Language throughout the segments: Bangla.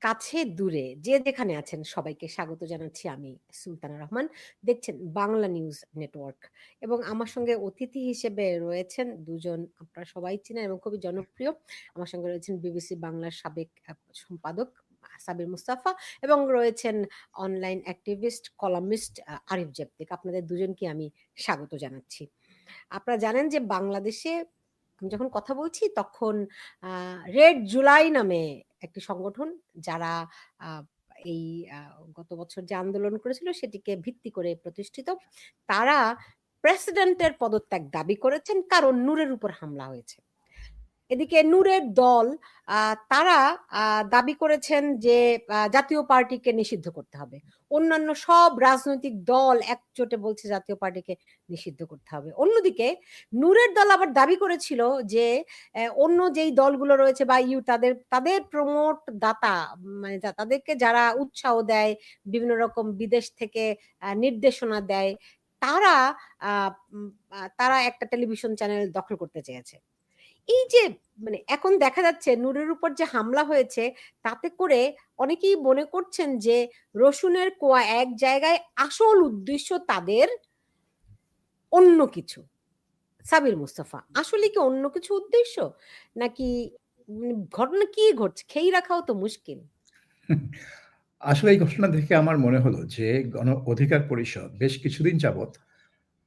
কাছে দূরে যে যেখানে আছেন সবাইকে স্বাগত জানাচ্ছি। আমি সুলতানা রহমান। দেখছেন বাংলা নিউজ নেটওয়ার্ক এবং আমার সঙ্গে অতিথি হিসেবে রয়েছেন দুজন আপনারা সবাই চেনেন এবং খুবই জনপ্রিয়। আমার সঙ্গে রয়েছেন বিবিসি বাংলার সাবেক সম্পাদক সাবির মুস্তাফা এবং রয়েছেন online activist columnist Arif Jebtik. আপনাদের দুজনকে আমি স্বাগত জানাচ্ছি। আপনারা জানেন যে বাংলাদেশে যখন কথা বলছি তখন রেড জুলাই নামে একটি সংগঠন যারা আহ, এই গত বছর যে আন্দোলন করেছিল সেটিকে ভিত্তি করে প্রতিষ্ঠিত, তারা প্রেসিডেন্টের পদত্যাগ দাবি করেছেন কারণ নূরের উপর হামলা হয়েছে। এদিকে নূরের দল তারা দাবি করেছেন যে জাতীয় পার্টিকে নিষিদ্ধ করতে হবে। অন্যান্য সব রাজনৈতিক দল একজোটে বলছে জাতীয় পার্টিকে নিষিদ্ধ করতে হবে। অন্যদিকে নূরের দল আবার দাবি করেছিল যে অন্য যেই দলগুলো রয়েছে বা তাদের তাদের প্রমোট দাতা, মানে তাদেরকে যারা উৎসাহ দেয়, বিভিন্ন রকম বিদেশ থেকে নির্দেশনা দেয়, তারা তারা একটা টেলিভিশন চ্যানেল দখল করতে চেয়েছে। এই যে মানে এখন দেখা যাচ্ছে নূরের উপর যে হামলা হয়েছে তাতে করে অনেকেই মনে করছেন যে রসুনের কোয়া এক জায়গায়, আসল উদ্দেশ্য তাদের অন্য কিছু। সাবির মুস্তাফা, আসলে কি অন্য কিছু উদ্দেশ্য নাকি ঘটনা কি ঘটছে খেই রাখাও তো মুশকিল। আসলে এই ঘটনা দেখে আমার মনে হলো যে গণ অধিকার পরিষদ বেশ কিছুদিন যাবৎ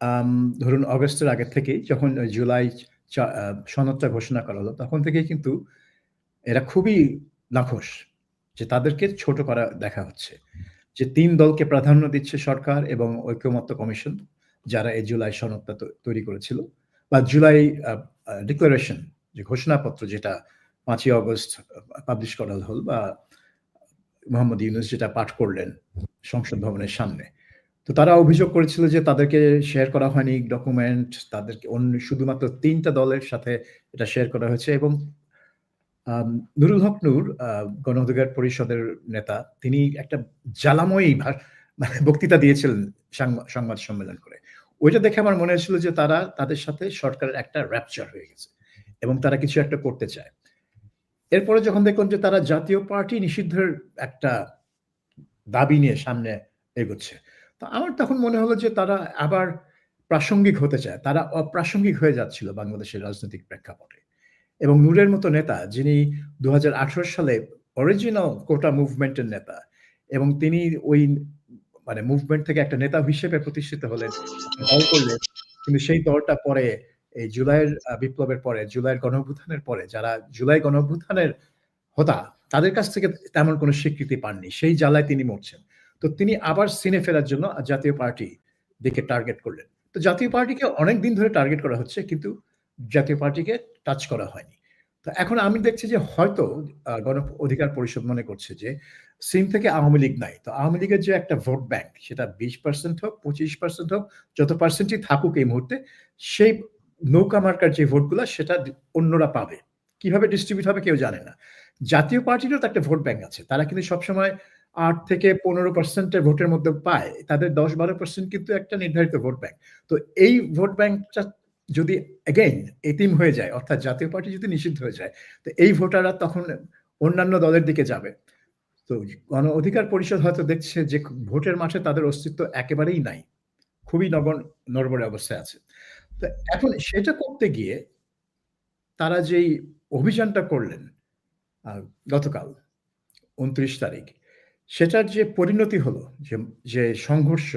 আম ধরুন অগাস্টের আগে থেকেই যখন জুলাই সনদটা ঘোষণা করা হলো তখন থেকেই কিন্তু এরা খুবই নাখোশ যে তাদেরকে ছোট করা দেখা হচ্ছে। যে ৩ দলকে প্রাধান্য দিচ্ছে সরকার এবং ঐকমত্য কমিশন যারা এই জুলাই সনদটা তৈরি করেছিল বা জুলাই ডিক্লারেশন যে ঘোষণাপত্র যেটা ৫ই অগস্ট পাবলিশ করা হল বা মোহাম্মদ ইউনূস যেটা পাঠ করলেন সংসদ ভবনের সামনে। তো তারা অভিযোগ করেছিল যে তাদেরকে শেয়ার করা হয়নি ডকুমেন্ট, তাদেরকে অন্য শুধুমাত্র ৩ টা দলের সাথে এটা শেয়ার করা হয়েছে এবং নুরুল হক নূর গণ অধিকার পরিষদের নেতা, তিনি একটা জ্বালাময়ী মানে বক্তৃতা দিয়েছিলেন সংবাদ সম্মেলন করে। ওইটা দেখে আমার মনে হয়েছিল যে তারা তাদের সাথে সরকারের একটা র্যাপচার হয়ে গেছে এবং তারা কিছু একটা করতে চায়। এরপরে যখন দেখলাম যে তারা জাতীয় পার্টি নিষিদ্ধের একটা দাবি নিয়ে সামনে এগোচ্ছে, তো আমার তখন মনে হলো যে তারা আবার প্রাসঙ্গিক হতে চায়। তারা অপ্রাসঙ্গিক হয়ে যাচ্ছিল বাংলাদেশের রাজনৈতিক প্রেক্ষাপটে। এবং নূরের মতো নেতা যিনি ২০১৮ সালে অরিজিনাল কোটা মুভমেন্টের নেতা এবং তিনি ওই মানে মুভমেন্ট থেকে একটা নেতা হিসেবে প্রতিষ্ঠিত হলেন, দল করলেন। কিন্তু সেই দলটা পরে এই জুলাইয়ের বিপ্লবের পরে, জুলাইয়ের গণঅভ্যুত্থানের পরে যারা জুলাই গণঅভ্যুত্থানের হোতা, তাদের কাছ থেকে তেমন কোনো স্বীকৃতি পাননি। সেই জ্বালায় তিনি মরছেন। তো তিনি আবার সিনে ফেরার জন্য জাতীয় পার্টি দিকে টার্গেট করলেন। তো জাতীয় পার্টিকে অনেকদিন ধরে টার্গেট করা হচ্ছে কিন্তু জাতীয় পার্টিকে টাচ করা হয়নি। তো এখন আমি দেখছি যে হয়তো গণ অধিকার পরিষদ মনে করছে যে সিন থেকে আওয়ামী লীগ নাই। তো আওয়ামী লীগের যে একটা ভোট ব্যাংক সেটা ২০% হোক, ২৫% হোক, যত পার্সেন্টই থাকুক এই মুহূর্তে, সেই নৌকা মার্কার যে ভোটগুলা সেটা অন্যরা পাবে। কিভাবে ডিস্ট্রিবিউট হবে কেউ জানে না। জাতীয় পার্টিরও তো একটা ভোট ব্যাংক আছে। তারা কিন্তু সবসময় ৮ থেকে ১৫% এর ভোটের মধ্যে পায়। তাদের ১০-১২% কিন্তু একটা নির্ধারিত ভোট ব্যাংক। তো এই ভোট ব্যাংকটা যদি এগেইন এতিম হয়ে যায়, অর্থাৎ জাতীয় পার্টি যদি নিষিদ্ধ হয়ে যায়, তো এই ভোটাররা তখন অন্যান্য দলের দিকে যাবে। তো গণ অধিকার পরিষদ হয়তো দেখছে যে ভোটের মাঠে তাদের অস্তিত্ব একেবারেই নাই। খুবই নড়বড়ে অবস্থায় আছে। তো এখন সেটা করতে গিয়ে তারা যেই অভিযানটা করলেন আ গতকাল ২৯ তারিখ, সেটার যে পরিণতি হলো যে সংঘর্ষ,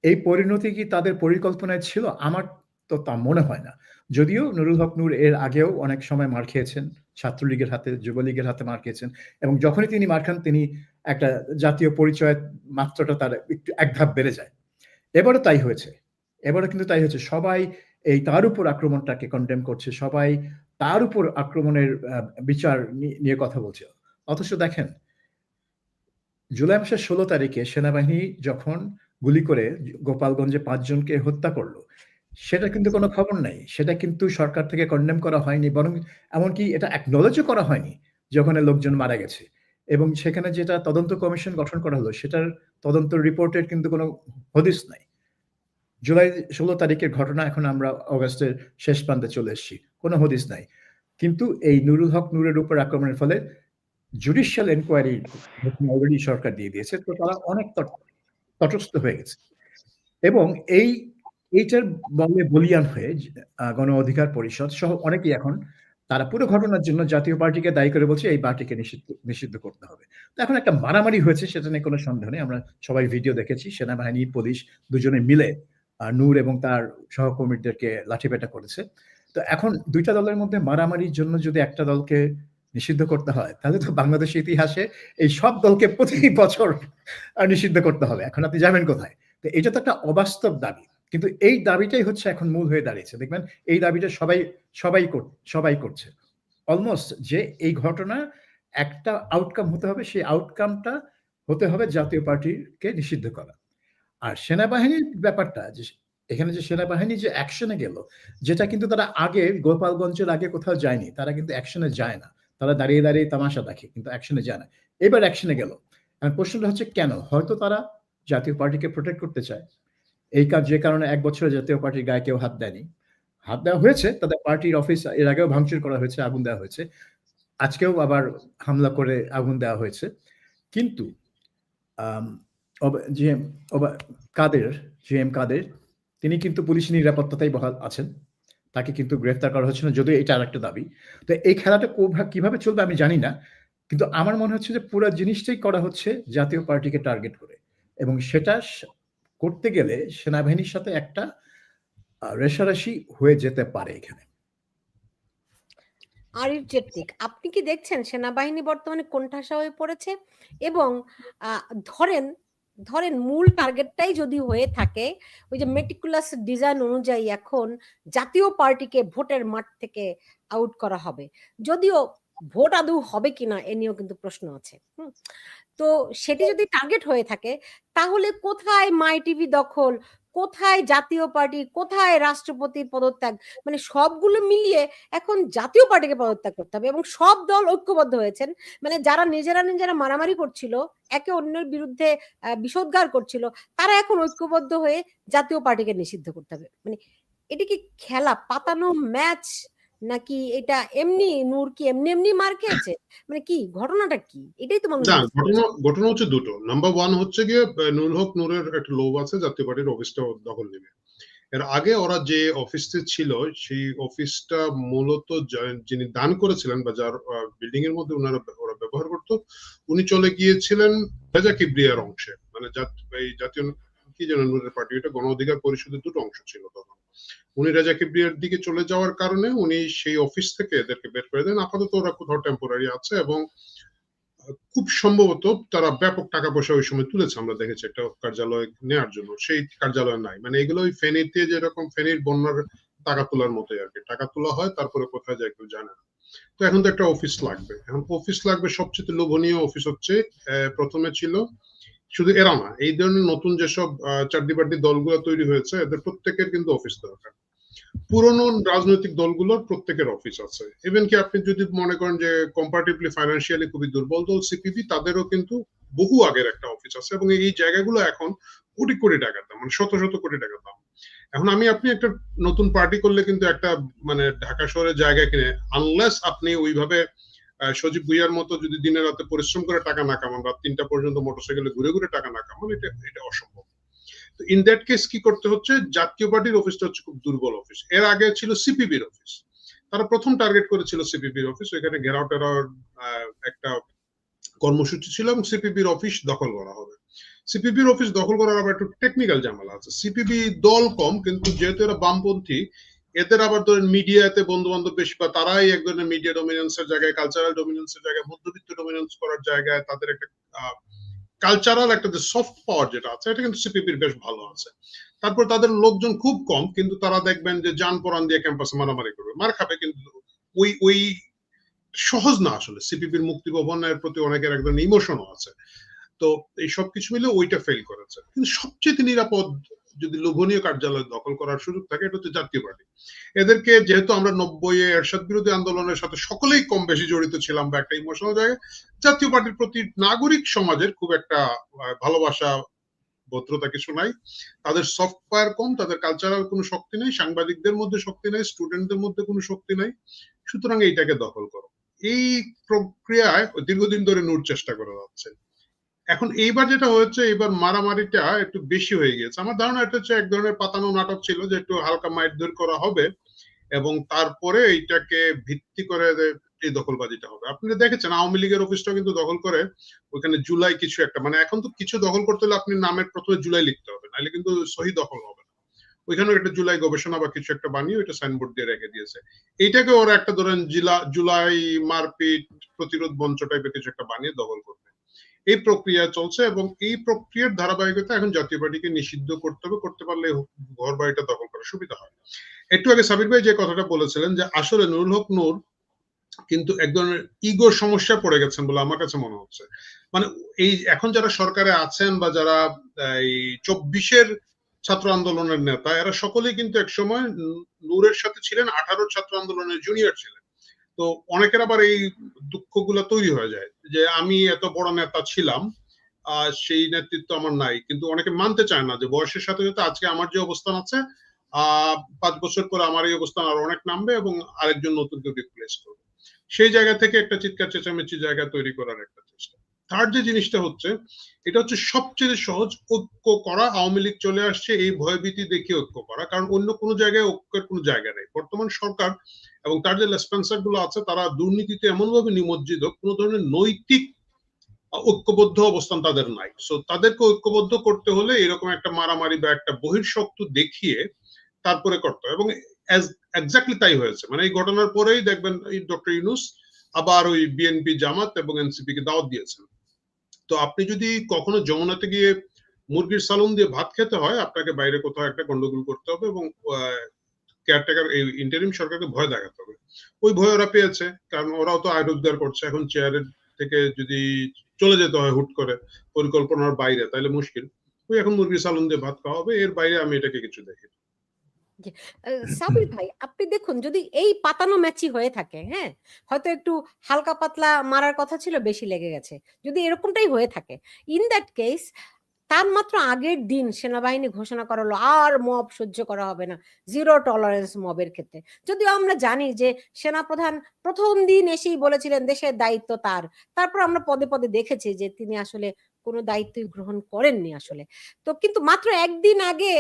এই পরিণতি কি তাদের পরিকল্পনায় ছিল? আমার তো তা মনে হয় না। যদিও নুরুল হক নূর এর আগেও অনেক সময় মার খেয়েছেন। ছাত্রলীগের হাতে, যুবলীগের হাতে মার খেয়েছেন এবং যখনই তিনি মার খান তিনি একটা জাতীয় পরিচয়ের মাত্রাটা তার একটু এক ধাপ বেড়ে যায়। এবারও তাই হয়েছে। এবারও কিন্তু তাই হয়েছে। সবাই এই তার উপর আক্রমণটাকে কনডেম করছে। সবাই তার উপর আক্রমণের বিচার নিয়ে কথা বলছে। অথচ দেখেন জুলাই মাসের ১৬ তারিখে সেনাবাহিনী যখন গুলি করে গোপালগঞ্জে ৫ জনকে হত্যা করল, সেটার কিন্তু কোনো খবর নাই। সেটা কিন্তু সরকার থেকে কনডেম করা হয়নি। বরং এমনকি এটা একনলেজও করা হয়নি যে ওখানে লোকজন মারা গেছে। এবং সেখানে যেটা তদন্ত কমিশন গঠন করা হলো সেটার তদন্ত রিপোর্টের কিন্তু কোনো হদিস নাই। জুলাই ১৬ তারিখের ঘটনা এখন আমরা অগাস্টের শেষ প্রান্তে চলে এসেছি। কোনো হদিস নাই। কিন্তু এই নুরুল হক নূরের উপর আক্রমণের ফলে জুডিশিয়াল এনকোয়ারি অলরেডি সরকার দিয়ে দিয়েছে। তো তারা অনেক তটস্থ হয়ে গেছে। এবং এইটার বলে বলীয়ান হয়ে গণ অধিকার পরিষদ সহ অনেকেই এখন তারা পুরো ঘটনার জন্য জাতীয় পার্টিকে দায়ী করে বলছে এই পার্টিকে নিষিদ্ধ করতে হবে। তো এখন একটা মারামারি হয়েছে, সেটা নিয়ে কোনো সন্দেহ নেই। আমরা সবাই ভিডিও দেখেছি, সেনাবাহিনী, পুলিশ দুজনে মিলে নূর এবং তার সহকর্মীদেরকে লাঠিপেটা করেছে। তো এখন ২ টা দলের মধ্যে মারামারির জন্য যদি একটা দলকে নিষিদ্ধ করতে হয়, তাহলে তো বাংলাদেশের ইতিহাসে এই সব দলকে প্রতি বছর নিষিদ্ধ করতে হবে। এখন আপনি যাবেন কোথায়? তো এটা তো একটা অবাস্তব দাবি। কিন্তু এই দাবিটাই হচ্ছে এখন মূল হয়ে দাঁড়িয়েছে। দেখবেন এই দাবিটা সবাই করছে। অলমোস্ট যে এই ঘটনা একটা আউটকাম হতে হবে, সেই আউটকামটা হতে হবে জাতীয় পার্টিকে নিষিদ্ধ করা। আর সেনাবাহিনীর ব্যাপারটা যে এখানে যে সেনাবাহিনী যে অ্যাকশনে গেল, যেটা কিন্তু তারা আগে গোপালগঞ্জের আগে কোথাও যায়নি। তারা কিন্তু অ্যাকশনে যায় না। তারা দাঁড়িয়ে তামাশা দেখে, কিন্তু অ্যাকশনে যায় না। এবার অ্যাকশনে গেল। এখন প্রশ্নটা হচ্ছে কেন? হয়তো তারা জাতীয় পার্টিকে প্রোটেক্ট করতে চায়। যে কারণে ১ বছরে জাতীয় পার্টির গায়ে কেউ হাত দেয়নি। হাত দেওয়া হয়েছে, তাদের পার্টির অফিস এর আগেও ভাঙচুর করা হয়েছে, আগুন দেওয়া হয়েছে। আজকেও আবার হামলা করে আগুন দেওয়া হয়েছে। কিন্তু আম অব জিএম অবা কাদের, জিএম কাদের, তিনি কিন্তু পুলিশি নিরাপত্তাতেই বহাল আছেন। তাকে কিন্তু গ্রেফতার করা হচ্ছে না, যদিও এটা আরেকটা দাবি। তো এই খেলাটা কিভাবে চলবে আমি জানি না। কিন্তু আমার মনে হচ্ছে যে পুরা জিনিসটাই করা হচ্ছে জাতীয় পার্টিকে টার্গেট করে। এবং সেটা করতে গেলে সেনাবাহিনীর সাথে একটা রেষারেষি হয়ে যেতে পারে এখানে। আরিফ জেটলিক, আপনি কি দেখছেন সেনাবাহিনী বর্তমানে কোণঠাসা হয়ে পড়েছে? এবং ধরেন ধরেন মূল টার্গেটটাই যদি হয়ে থাকে ওই যে মেটিকুলাস ডিজাইন অনুযায়ী এখন জাতীয় পার্টিকে ভোটের মাঠ থেকে আউট করা হবে, যদিও ভোট আদৌ হবে কিনা এ নিয়েও কিন্তু প্রশ্ন আছে। তো সেটি যদি টার্গেট হয়ে থাকে, তাহলে কোথায় মাই টিভি দখল, কোথায় জাতীয় পার্টি, কোথায় রাষ্ট্রপতির পদত্যাগ, মানে সবগুলো মিলিয়ে এখন জাতীয় পার্টিকে পদত্যাগ করতে হবে। এবং সব দল ঐক্যবদ্ধ হয়েছেন, মানে যারা নিজেরা মারামারি করছিল, একে অন্যের বিরুদ্ধে বিষোদ্গার করছিল, তারা এখন ঐক্যবদ্ধ হয়ে জাতীয় পার্টিকে নিষিদ্ধ করতে হবে। মানে এটা কি খেলা পাতানো ম্যাচ, নাকি এটা এমনি নূর কি এমনি মার খেয়েছে, মানে কি ঘটনাটা কি? এটাই তো মানুষ না, বুঝতে পারছে না। ঘটনা হচ্ছে দুটো। নাম্বার ওয়ান হচ্ছে গিয়ে নুরুল হক নূরের একটা লোভ আছে জাতীয় পার্টির অফিসটা দখল নেবে। এর আগে ওরা যে অফিসে ছিল সেই অফিসটা মূলত যিনি দান করেছিলেন বা যার বিল্ডিং এর মধ্যে ওরা ব্যবহার করতো, উনি চলে গিয়েছিলেন রেজা কিবরিয়ার অংশে। মানে এই জাতীয় কি যেন নূরের পার্টি, এটা গণ অধিকার পরিষদের দুটো অংশ ছিল তখন। উনি রেজা কিবরিয়ার দিকে চলে যাওয়ার কারণে উনি সেই অফিস থেকে এদেরকে বের করে দেন। আপাতত ওরা কোথাও টেম্পোরারি আছে এবং খুব সম্ভবত তারা ব্যাপক টাকা পয়সা ওই সময় তুলেছে, আমরা দেখেছি একটা কার্যালয় নেওয়ার জন্য, সেই কার্যালয় নাই। মানে এগুলো ওই ফেনীতে যেরকম ফেনীর বন্যার টাকা তোলার মতোই আর কি, টাকা তোলা হয় তারপরে কোথায় যায় কেউ জানে না। তো এখন তো একটা অফিস লাগবে, এখন অফিস লাগবে। সবচেয়ে লোভনীয় অফিস হচ্ছে প্রথমে ছিল, শুধু এরা না, এই ধরনের নতুন যেসব চারদিবার্দি দলগুলো তৈরি হয়েছে এদের প্রত্যেকের কিন্তু অফিস দরকার। পুরনো রাজনৈতিক দলগুলোর প্রত্যেকের অফিস আছে। ইভেন কি আপনি যদি মনে করেন যে কম্পারেটিভলি ফাইন্যান্সিয়ালি খুবই দুর্বল দল সিপিবি, তাদেরও কিন্তু বহু আগের একটা অফিস আছে এবং এই জায়গাগুলো এখন কোটি কোটি টাকার দাম, মানে শত শত কোটি টাকার দাম। এখন আপনি একটা নতুন পার্টি করলে কিন্তু একটা মানে ঢাকা শহরের জায়গা কিনে, আনলেস আপনি ওইভাবে সজীব ভুইয়ার মতো যদি দিনে রাতে পরিশ্রম করে টাকা না কামান, রাত ৩টা পর্যন্ত মোটরসাইকেলে ঘুরে ঘুরে টাকা না কামান, এটা অসম্ভব। ইন দ্যাট কেস কি করতে হচ্ছে, জাতীয় পার্টির অফিসটা হচ্ছে খুব দুর্বল অফিস। এর আগে ছিল সিপিবির অফিস, তারা প্রথম টার্গেট করেছিল সিপিবির অফিস, ওইখানে ঘেরাও টেরাও একটা কর্মসূচি ছিল এবং সিপিবির অফিস দখল করা হবে। সিপিবির অফিস দখল করার আবার একটু টেকনিক্যাল ঝামেলা আছে। সিপিবি দল কম, কিন্তু যেহেতু এরা বামপন্থী, এদের আবার ধরেন মিডিয়াতে বন্ধু বান্ধব বেশি, বা তারাই এক ধরনের মিডিয়া ডমিনেন্সের জায়গায়, কালচারাল ডমিনেন্সের জায়গায়, মধ্যবিত্ত ডমিনেন্স করার জায়গায় তাদের একটা কালচারাল একটা যে সফট পাওয়ার যেটা আছে, এটা কিন্তু সিপিবির বেশ ভালো আছে। তারপর তাদের লোকজন খুব কম, কিন্তু তারা দেখবেন যে যান পরান দিয়ে ক্যাম্পাসে মারামারি করবে, মার খাবে, কিন্তু ওই সহজ না আসলে। সিপিবির মুক্তি ভবনের প্রতি অনেকের একদম ইমোশনও আছে। তো এই সবকিছু মিলে ওইটা ফেল করেছে। কিন্তু সবচেয়ে নিরাপদ যদি লোভনীয় কার্যালয় দখল করার সুযোগ থাকে, এটা হচ্ছে জাতীয় পার্টি। এদেরকে যেহেতু আমরা 90-এ এরশাদ বিরোধী আন্দোলনের সাথে সকলেই কম বেশি জড়িত ছিলাম বা একটা ইমোশনাল জায়গায়, জাতীয় পার্টির প্রতি নাগরিক সমাজের খুব একটা ভালোবাসা ভদ্রতা কিছু নাই। তাদের সফট পাওয়ার কম, তাদের কালচারাল কোনো শক্তি নেই, সাংবাদিকদের মধ্যে শক্তি নেই, স্টুডেন্টদের মধ্যে কোনো শক্তি নাই। সুতরাং এইটাকে দখল করো। এই প্রক্রিয়ায় দীর্ঘদিন ধরে নূর চেষ্টা করে যাচ্ছে। এখন এইবার যেটা হয়েছে, এবার মারামারিটা একটু বেশি হয়ে গিয়েছে। আমার ধারণা এটা হচ্ছে এক ধরনের পাতানো নাটক ছিল, যে একটু হালকা মারধর করা হবে এবং তারপরে এইটাকে ভিত্তি করে এই দখলবাজিটা হবে। আপনি দেখেছেন আওয়ামী লীগের অফিসটা কিন্তু দখল করে ওখানে জুলাই কিছু একটা, মানে এখন তো কিছু দখল করতে হলে আপনি নামের প্রথমে জুলাই লিখতে হবে, নাহলে কিন্তু সহি দখল হবে না। ওইখানে একটা জুলাই গবেষণা বা কিছু একটা বানিয়ে ওইটা সাইনবোর্ড দিয়ে রেখে দিয়েছে। এইটাকে ওরা একটা ধরেন জুলাই মারপিট প্রতিরোধ মঞ্চ টাইপের কিছু একটা বানিয়ে দখল করবে। এই প্রক্রিয়া চলছে এবং এই প্রক্রিয়ার ধারাবাহিকতা এখন জাতীয় পার্টিকে নিষিদ্ধ করতে হবে, করতে পারলে ঘর বাড়িটা দখল করার সুবিধা হয়। একটু আগে সাবির ভাই যে কথাটা বলেছিলেন যে আসলে নুরুল হক নূর কিন্তু এক ধরনের ইগোর সমস্যা পড়ে গেছেন বলে আমার কাছে মনে হচ্ছে। মানে এই এখন যারা সরকারে আছেন বা যারা এই 24-এর ছাত্র আন্দোলনের নেতা, এরা সকলেই কিন্তু একসময় নূরের সাথে ছিলেন, 18 ছাত্র আন্দোলনের জুনিয়র ছিলেন। তো অনেকের আবার এই দুঃখগুলো তৈরি হয়ে যায় যে আমি এত বড় নেতা ছিলাম, সেই নেতৃত্ব আমার নাই, কিন্তু অনেকে মানতে চায় না যে বয়সের সাথে সাথে আজকে আমার যে অবস্থান আছে 5 বছর পরে আমার এই অবস্থান আরো অনেক নামবে এবং আরেকজন নতুন কেউ রিপ্লেস করবে। সেই জায়গা থেকে একটা চিৎকার চেঁচামেচি জায়গা তৈরি করার একটা চেষ্টা। থার্ড যে জিনিসটা হচ্ছে, এটা হচ্ছে সবচেয়ে সহজ ঐক্য করা। আওয়ামী লীগ চলে আসছে এই ভয়ভীতি দেখিয়ে ঐক্য করা, কারণ অন্য কোনো জায়গায় ঐক্যের কোনো জায়গা নেই। বর্তমান সরকার এবং তার যে লেসপেন্সার গুলো আছে তারা দুর্নীতিতে এমন ভাবে নিমজ্জিত, কোনো ধরনের নৈতিক ঐক্যবদ্ধ অবস্থান তাদের নাই। সো তাদেরকে ঐক্যবদ্ধ করতে হলে এরকম একটা মারামারি বা একটা বহিঃশক্তি দেখিয়ে তারপরে করতে হবে, এবং এক্স্যাক্টলি তাই হয়েছে। মানে এই ঘটনার পরেই দেখবেন ডক্টর ইউনূস আবার ওই বিএনপি, জামাত এবং এনসিপি কে দাওয়াত দিয়েছেন। তো আপনি যদি কখনো যমুনাতে গিয়ে মুরগির সালুন দিয়ে ভাত খেতে হয়, আপনাকে বাইরে কোথাও একটা গন্ডগোল করতে হবে এবং কেয়ারটেকার এই ইন্টারিম সরকারকে ভয় দেখাতে হবে। ওই ভয় ওরা পেয়েছে, কারণ ওরাও তো আয় রোজগার করছে। এখন চেয়ারের থেকে যদি চলে যেতে হয় হুট করে পরিকল্পনার বাইরে, তাহলে মুশকিল। ওই এখন মুরগির সালুন দিয়ে ভাত খাওয়া হবে, এর বাইরে আমি এটাকে কিছু দেখি। সাবির ভাই, আপনি দেখুন, যদি এই পাতানো ম্যাচই হয়ে থাকে, হ্যাঁ, হয়তো একটু হালকা পাতলা মারার কথা ছিল, বেশি লেগে গেছে, যদি এরকমটাই হয়ে থাকে, ইন দ্যাট কেস তার মাত্র আগের দিন সেনাবাহিনী ঘোষণা করালো আর মব সহ্য করা হবে না, 0 টলারেন্স মবের ক্ষেত্রে। যদিও আমরা জানি যে সেনাপ্রধান প্রথম দিন এসেই বলেছিলেন দেশের দায়িত্ব তার, তারপর আমরা পদে পদে দেখেছি যে তিনি আসলে কোনো দায়িত্বই গ্রহণ করেননি আসলে। তো কিন্তু মাত্র একদিন আগে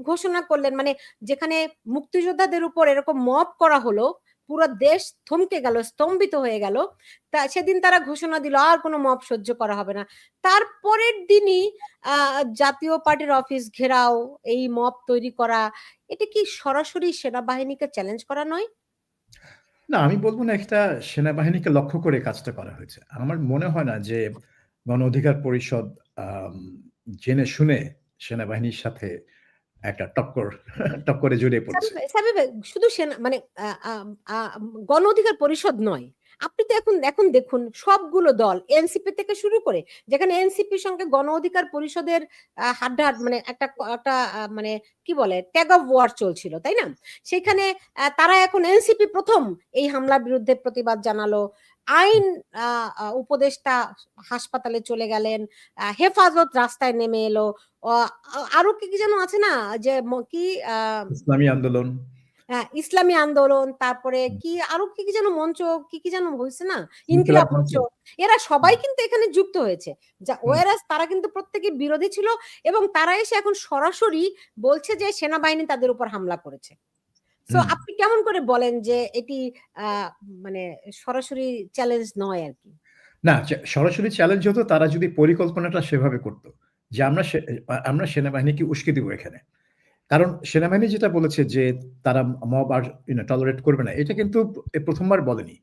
ঘোষণা করলেন, মানে যেখানে মুক্তিযোদ্ধাদের উপর এরকম মব করা হলো, পুরো দেশ থমকে গেল, স্তম্ভিত হয়ে গেল। তা সেদিন তারা ঘোষণা দিল আর কোনো মব সহ্য করা হবে না। তারপরের দিনই জাতীয় পার্টির অফিস ঘেরাও, এই মব তৈরি করা, এটা কি সরাসরি সেনাবাহিনীকে চ্যালেঞ্জ করা নয়? না, আমি বলবো না এটা সেনাবাহিনীকে লক্ষ্য করে কাজটা করা হয়েছে। আমার মনে হয় না যে গণ অধিকার পরিষদ জেনে শুনে সেনাবাহিনীর সাথে একটা টক্করে জড়িয়ে পড়েছে। সাবির ভাই, শুধু সেনা মানে গণ অধিকার পরিষদ নয়, আপনি তো এখন দেখুন সবগুলো দল, এনসিপি থেকে শুরু করে, যেখানে এনসিপির সঙ্গে গণ অধিকার পরিষদের হাড্ডাহাড, মানে একটা মানে কি বলে ট্যাগ অফ ওয়ার চলছিল, তাই না? সেখানে তারা এখন এনসিপি প্রথম এই হামলার বিরুদ্ধে প্রতিবাদ জানালো, আইন উপদেষ্টা হাসপাতালে চলে গেলেন, হেফাজত রাস্তায় নেমে এলো, আরো কি কি যেন আছে না, যে কি ইসলামী আন্দোলন, ইসলামী আন্দোলন, তারপরে কি আরো কি কি যেন মঞ্চ, কি কি যেন হয়েছে না, ইনকিলাব ইনকিলাব মঞ্চ। মঞ্চ, এরা সবাই কিন্তু এখানে যুক্ত হয়েছে। যা ওয়ারাস তারা কিন্তু প্রত্যেকে বিরোধী ছিল, এবং তারা এসে এখন সরাসরি বলছে যে সেনাবাহিনী তাদের উপর হামলা করেছে। সো আপনি কেমন করে বলেন যে এটি মানে সরাসরি চ্যালেঞ্জ নয় আর কি? না, সরাসরি চ্যালেঞ্জ হতো তারা যদি পরিকল্পনাটা সেভাবে করত যে আমরা সেনাবাহিনীকে উস্কে দিব এখানে। কারণ সেনাবাহিনী যেটা বলেছে যে তারা মব আর টলারেট করবে না, এটা কিন্তু প্রথমবার বলেনি।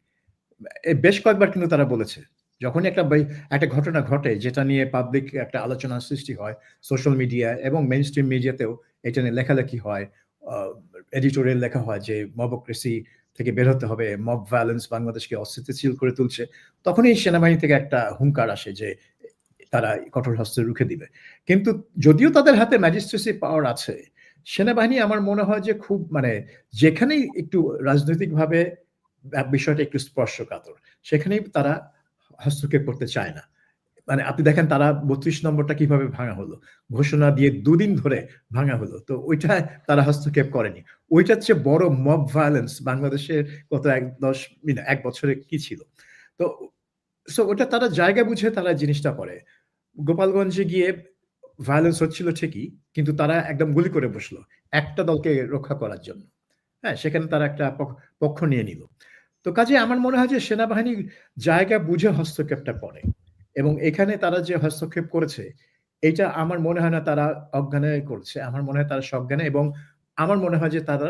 বেশ কয়েকবার কিন্তু তারা বলেছে। যখনই একটা ঘটনা ঘটে যেটা নিয়ে পাবলিক একটা আলোচনার সৃষ্টি হয়, সোশ্যাল মিডিয়া এবং মেইনস্ট্রিম মিডিয়াতেও এটা নিয়ে লেখালেখি হয়, এডিটোরিয়াল লেখা হয় যে মবক্রেসি থেকে বের হতে হবে, মব ভায়োলেন্স বাংলাদেশকে অস্থিতিশীল করে তুলছে, তখনই সেনাবাহিনী থেকে একটা হুঙ্কার আসে যে তারা কঠোর হস্তে রুখে দিবে। কিন্তু যদিও তাদের হাতে ম্যাজিস্ট্রেসি পাওয়ার আছে, সেনাবাহিনী আমার মনে হয় যে খুব যেখানেই একটু রাজনৈতিকভাবে বিষয়টা একটু স্পর্শকাতর, সেখানেই তারা হস্তক্ষেপ করতে চায় না। মানে আপনি দেখেন তারা ৩২ নম্বরটা কিভাবে ভাঙা হলো, ঘোষণা দিয়ে ২ দিন ধরে ভাঙা হলো। তো ওইটা তারা হস্তক্ষেপ করেনি। ওইটার চেয়ে বড় মব ভায়োলেন্স বাংলাদেশের গত ১ বছরে কি ছিল? তো ওটা তারা জায়গা বুঝে তারা জিনিসটা করে। গোপালগঞ্জে গিয়ে ভায়োলেন্স হচ্ছিল ঠিকই, কিন্তু তারা একদম গুলি করে বসলো একটা দলকে রক্ষা করার জন্য। হ্যাঁ? সেখানে তারা একটা পক্ষ নিয়ে নিল। তো কাজেই আমার মনে হয় যে সেনাবাহিনী জায়গা বুঝে হস্তক্ষেপটা করে এবং এখানে তারা যে হস্তক্ষেপ করেছে, এইটা আমার মনে হয় না তারা অজ্ঞানে করছে। আমার মনে হয় তারা সজ্ঞানে, এবং আমার মনে হয় যে তারা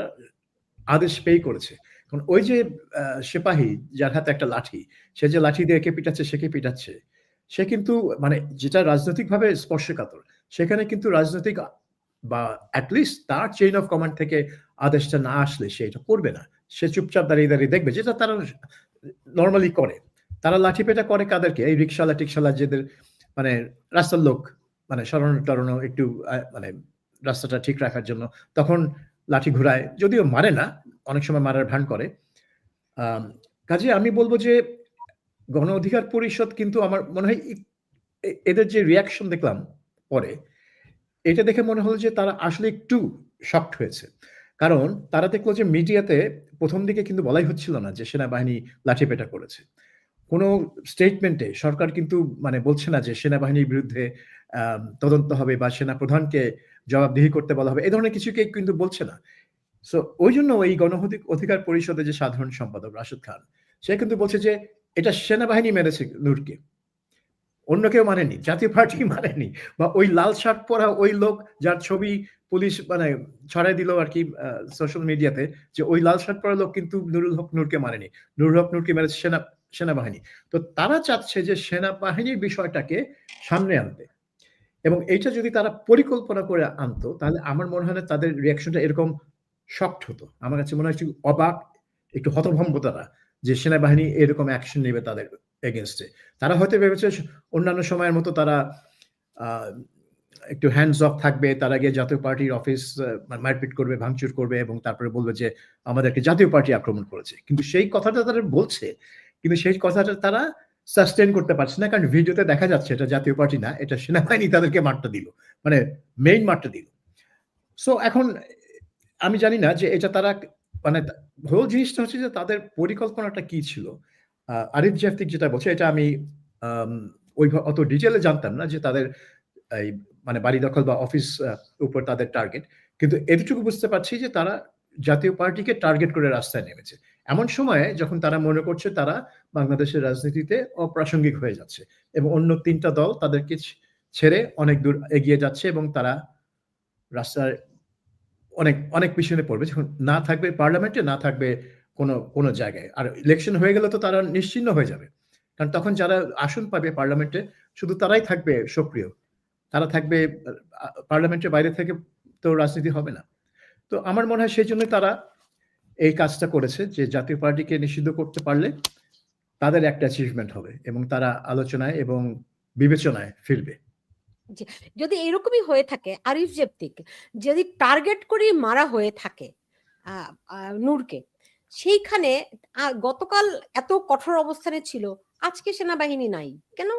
আদেশ পেয়েই করেছে। কারণ ওই যে সিপাহী যার হাতে একটা লাঠি, সে যে লাঠি দিয়ে একে পিটাচ্ছে, সেকে পিটাচ্ছে। সে কিন্তু মানে যেটা রাজনৈতিকভাবে স্পর্শকাতর, সেখানে কিন্তু রাজনৈতিক বা এট লিস্ট তার চেইন অফ কমান্ড থেকে আদেশটা না আসলে সে এটা করবে না। সে চুপচাপ দাঁড়িয়ে দেখবে, যেটা তারা নরমালি করে। তারা লাঠিপেটা করে কাদেরকে? এই রিকশাওয়ালা-টিকশাওয়ালা যেদের মানে রাস্তার লোক, মানে সরানো-টরানো একটু মানে রাস্তাটা ঠিক রাখার জন্য। তখন লাঠি ঘুরায়। যদিও মারে না, অনেক সময় মারার ভান করে। আম কাজেই আমি বলব যে গণ অধিকার পরিষদ কিন্তু আমার মনে হয় এদের যে রিঅ্যাকশন দেখলাম পরে, এটা দেখে মনে হলো যে তারা আসলে একটু শকড হয়েছে। কারণ তারা দেখলো যে মিডিয়াতে ১ম দিকে কিন্তু বলাই হচ্ছিল না যে সেনাবাহিনী লাঠিপেটা করেছে। কোনো স্টেটমেন্টে সরকার কিন্তু মানে বলছে না যে সেনাবাহিনীর বিরুদ্ধে তদন্ত হবে বা সেনাপ্রধানকে জবাবদিহি করতে বলা হবে। এ ধরনের কিছুকে কিন্তু বলছে না। সো ওইজন্য এই অধিকার পরিষদের যে সাধারণ সম্পাদক রাশেদ খান, সে কিন্তু বলছে যে এটা সেনাবাহিনী মেরেছে নূরকে। অন্য কেউ মানেনি। জাতীয় পার্টি মানেনি। বা ওই লাল শার্ট পরা ওই লোক যার ছবি পুলিশ মানে ছড়ায় দিল আরকি সোশ্যাল মিডিয়াতে, যে ওই লাল শার্ট পরা লোক কিন্তু নুরুল হক নূরকে মারেনি। নুরুল হক নূরকে মেরেছে সেনাবাহিনী। তো তারা চাচ্ছে যে সেনাবাহিনীর বিষয়টাকে সামনে আনতে। এবং এইটা যদি তারা পরিকল্পনা করে আনতো, তাহলে আমার মনে হয় না তাদের রিঅ্যাকশনটা এরকম শকড হতো। আমার কাছে মনে হয় একটু অবাক, একটু হতভম্ব তারা, যে সেনাবাহিনী এরকম অ্যাকশন নেবে তাদের এগেইনস্ট এ। তারা হয়তো ভেবেছে অন্যান্য সময়ের মতো তারা আ একটু হ্যান্ডস অফ থাকবে। তারা গিয়ে জাতীয় পার্টির অফিস মারপিট করবে, ভাঙচুর করবে এবং তারপরে বলবে যে আমাদেরকে জাতীয় পার্টি আক্রমণ করেছে। কিন্তু সেই কথাটা তারা বলছে। কিন্তু সেই কথাটা তারা সাস্টেইন করতে পারছে না। কারণ ভিডিওতে দেখা যাচ্ছে এটা জাতীয় পার্টি না, এটা সেনাবাহিনী তাদেরকে মারটা দিল। মানে মেইন মারটা দিল। সো এখন আমি জানি না যে এটা তারা মানে হোল জিনিসটা হচ্ছে যে তাদের পরিকল্পনাটা কি ছিল। আরিফ জাফতিক যেটা বলছে এটা আমি আম অত ডিটেইলে জানতাম না যে তাদের এই মানে বাড়ি দখল বা অফিস উপর তাদের টার্গেট। কিন্তু এতটুকু বুঝতে পারছি যে তারা জাতীয় পার্টিকে টার্গেট করে রাস্তায় নেমেছে। এমন সময়ে যখন তারা মনে করছে তারা বাংলাদেশের রাজনীতিতে অপ্রাসঙ্গিক হয়ে যাচ্ছে এবং অন্য ৩ টা দল তাদেরকে ছেড়ে অনেক দূর এগিয়ে যাচ্ছে এবং তারা রাস্তার অনেক পিছনে পড়বে। যখন না থাকবে পার্লামেন্টে, না থাকবে কোন জায়গায়। আর ইলেকশন হয়ে গেলে তো তারা নিশ্চিহ্ন হয়ে যাবে। কারণ তখন যারা আসন পাবে পার্লামেন্টে শুধু তারাই থাকবে সক্রিয়। তারা থাকবে পার্লামেন্টের বাইরে থেকে তো রাজনীতি হবে না। তো আমার মনে হয় সেজন্যই তারা এই কাজটা করেছে যে জাতীয় পার্টিকে নিষিদ্ধ করতে পারলে তাদের একটা অ্যাচিভমেন্ট হবে এবং তারা আলোচনায় এবং বিবেচনায় ফিরবে। জি, যদি এরকমই হয়ে থাকে আরিফ জেপ্তিক যদি টার্গেট করেই মারা হয়ে থাকে আ আ নূরকে, সেইখানে গতকাল এত কঠোর অবস্থানে ছিল, আজকে সেনাবাহিনী নাই। কেন?